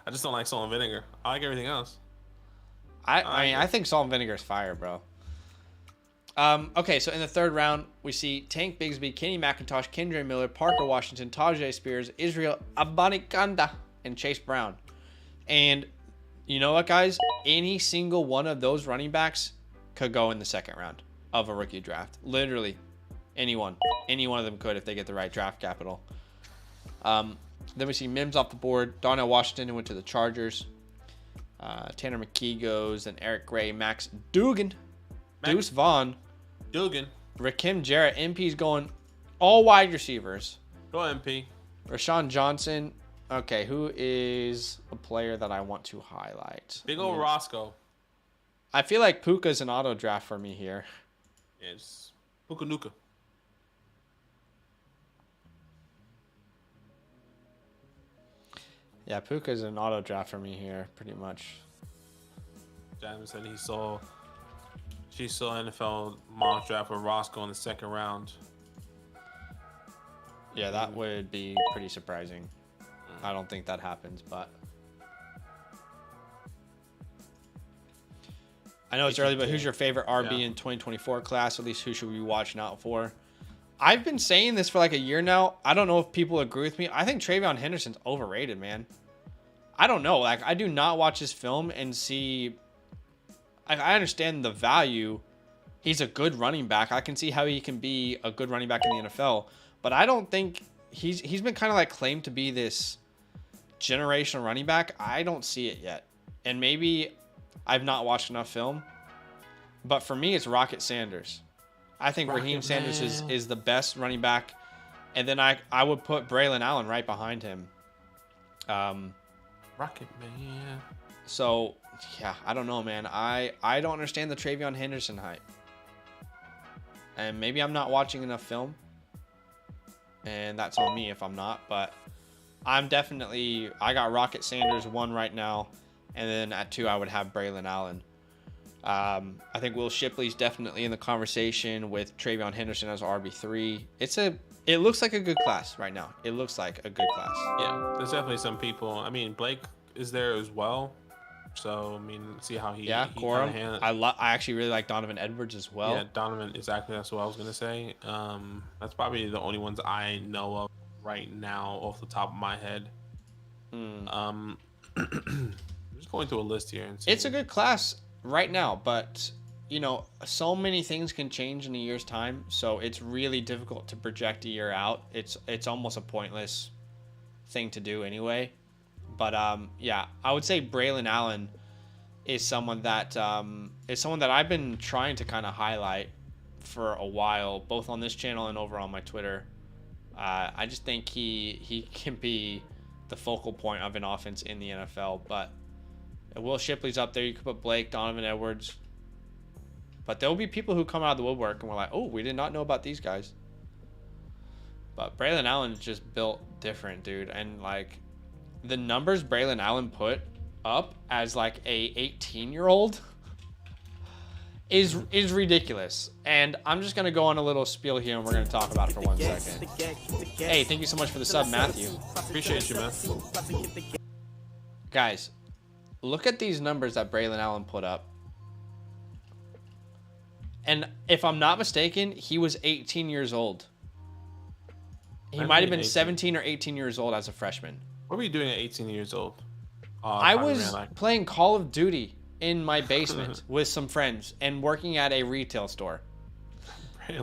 I just don't like salt and vinegar. I like everything else. I think salt and vinegar is fire, bro. Okay, so in the 3rd round, we see Tank Bigsby, Kenny McIntosh, Kendre Miller, Parker Washington, Tajay Spears, Israel Abanikanda, and Chase Brown. And you know what, guys? Any single one of those running backs could go in the 2nd round of a rookie draft. Literally, anyone. Any one of them could if they get the right draft capital. Then we see Mims off the board. Darnell Washington, who went to the Chargers. Tanner McKee goes, and Eric Gray, Max Duggan, Deuce Vaughn, Duggan, Rakim Jarrett. MP's going all wide receivers. Go MP. Rashawn Johnson. Okay, who is a player that I want to highlight? Big old Roscoe. I feel like Puka's an auto draft for me here. Yeah, it's Puka Nuka. Yeah, Puka's an auto draft for me here, pretty much. Jasmine said she saw NFL mock draft with Roscoe in the 2nd round. Yeah, that would be pretty surprising. I don't think that happens, but I know it's early, but who's your favorite RB in 2024 class? At least who should we be watching out for? I've been saying this for like a year now. I don't know if people agree with me. I think TreVeyon Henderson's overrated, man. I don't know. Like, I do not watch his film and see. I understand the value. He's a good running back. I can see how he can be a good running back in the NFL. But I don't think he's been kind of like claimed to be this generational running back. I don't see it yet. And maybe I've not watched enough film. But for me, it's Rocket Sanders. I think Raheem Sanders is the best running back And then I would put Braylon Allen right behind him. Rocket Man. So, yeah, I don't know, man. I don't understand the Travion Henderson hype. And maybe I'm not watching enough film. And that's on me if I'm not. But I'm definitely... I got Rocket Sanders 1 right now. And then at 2, I would have Braylon Allen. I think Will Shipley's definitely in the conversation with Travion Henderson as RB3. It looks like a good class right now. It looks like a good class. Yeah, there's definitely some people. I mean, Blake is there as well. So, I mean, see how he... Yeah, Corum. I actually really like Donovan Edwards as well. Yeah, Donovan, exactly. That's what I was going to say. That's probably the only ones I know of right now off the top of my head. I'm just going through a list here. And it's a good class right now, but, you know, so many things can change in a year's time. So it's really difficult to project a year out. It's almost a pointless thing to do anyway. But yeah, I would say Braylon Allen is someone that I've been trying to kind of highlight for a while, both on this channel and over on my Twitter. I just think he can be the focal point of an offense in the NFL. But Will Shipley's up there. You could put Blake, Donovan Edwards. But there will be people who come out of the woodwork and we're like, oh, we did not know about these guys. But Braylon Allen is just built different, dude. And like, the numbers Braylon Allen put up as like a 18-year-old is ridiculous. And I'm just gonna go on a little spiel here and we're gonna talk about it for 1 second. Hey, thank you so much for the sub, Matthew. Appreciate you, man. Guys, look at these numbers that Braylon Allen put up. And if I'm not mistaken, he was 18 years old. He might have been 17 or 18 years old as a freshman. What were you doing at 18 years old? I was playing Call of Duty in my basement with some friends and working at a retail store.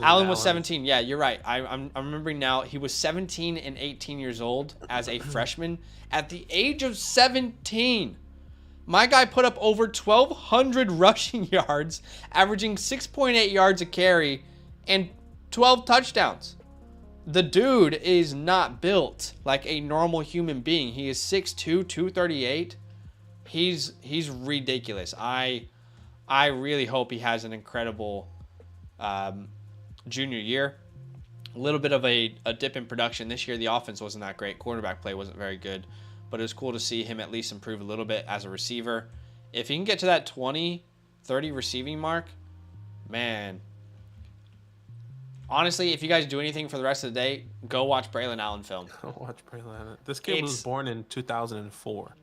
Allen was 17. Yeah, you're right. I'm remembering now. He was 17 and 18 years old as a freshman. At the age of 17, my guy put up over 1,200 rushing yards, averaging 6.8 yards a carry, and 12 touchdowns. The dude is not built like a normal human being. He is 6'2", 238. He's ridiculous. I really hope he has an incredible junior year. A little bit of a dip in production this year. The offense wasn't that great. Quarterback play wasn't very good. But it was cool to see him at least improve a little bit as a receiver. If he can get to that 20, 30 receiving mark, man. Honestly, if you guys do anything for the rest of the day, go watch Braylon Allen film. Go watch Braylon Allen. This kid was born in 2004.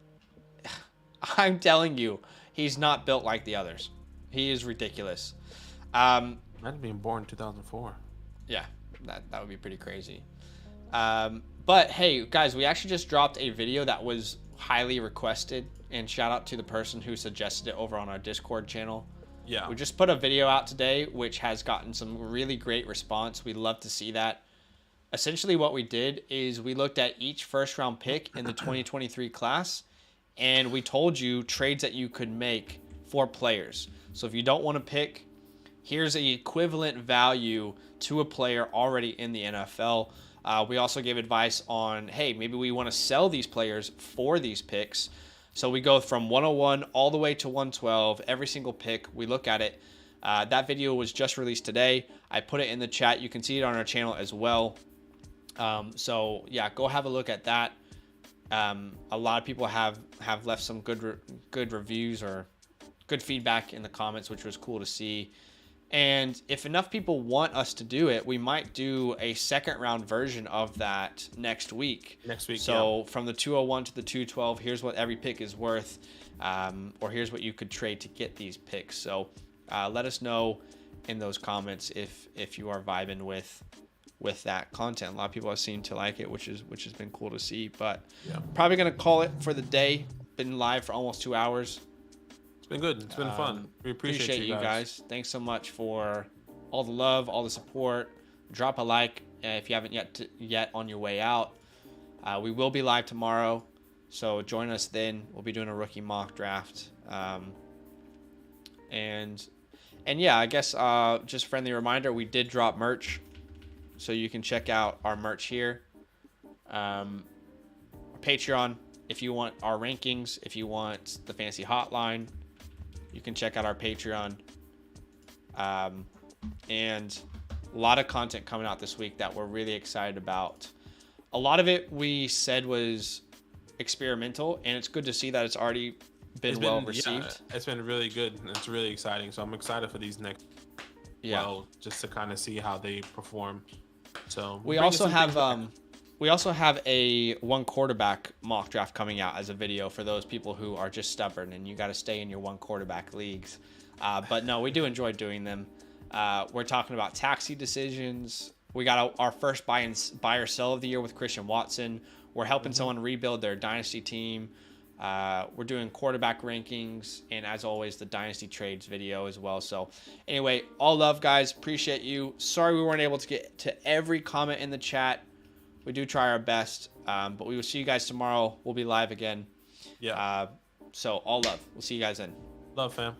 I'm telling you, he's not built like the others. He is ridiculous. Imagine being born in 2004. Yeah, that would be pretty crazy. But hey, guys, we actually just dropped a video that was highly requested, and shout out to the person who suggested it over on our Discord channel. Yeah. We just put a video out today, which has gotten some really great response. We'd love to see that. Essentially what we did is we looked at each first round pick in the 2023 class, and we told you trades that you could make for players. So if you don't want to pick, here's an equivalent value to a player already in the NFL. We also gave advice on, hey, maybe we want to sell these players for these picks. So we go from 101 all the way to 112, every single pick. We look at it. That video was just released today. I put it in the chat. You can see it on our channel as well. So yeah, go have a look at that. A lot of people have left some good reviews or good feedback in the comments, which was cool to see. And if enough people want us to do it, we might do a second round version of that next week. So from the 201 to the 212, here's what every pick is worth, or here's what you could trade to get these picks. So let us know in those comments if you are vibing with that content. A lot of people have seemed to like it, which has been cool to see. But yeah, probably gonna call it for the day. Been live for almost 2 hours. Been good. It's been fun. We appreciate you guys. Thanks so much for all the love, all the support. Drop a like if you haven't yet on your way out. We will be live tomorrow, so join us then. We'll be doing a rookie mock draft. And yeah, I guess just friendly reminder, we did drop merch. so you can check out our merch here. Patreon, if you want our rankings, if you want the fantasy hotline, you can check out our Patreon. And a lot of content coming out this week that we're really excited about. A lot of it we said was experimental, and it's good to see that it's already been well received. Yeah, it's been really good. It's really exciting. So I'm excited for these next. Yeah. Well, just to kind of see how they perform. So we also have a one quarterback mock draft coming out as a video for those people who are just stubborn and you got to stay in your one quarterback leagues. But no, we do enjoy doing them. We're talking about taxi decisions. We got our first buy or sell of the year with Christian Watson. We're helping someone rebuild their dynasty team. We're doing quarterback rankings, and as always, the Dynasty trades video as well. So anyway, all love, guys. Appreciate you. Sorry we weren't able to get to every comment in the chat. We do try our best, but we will see you guys tomorrow. We'll be live again. Yeah. So all love. We'll see you guys then. Love, fam.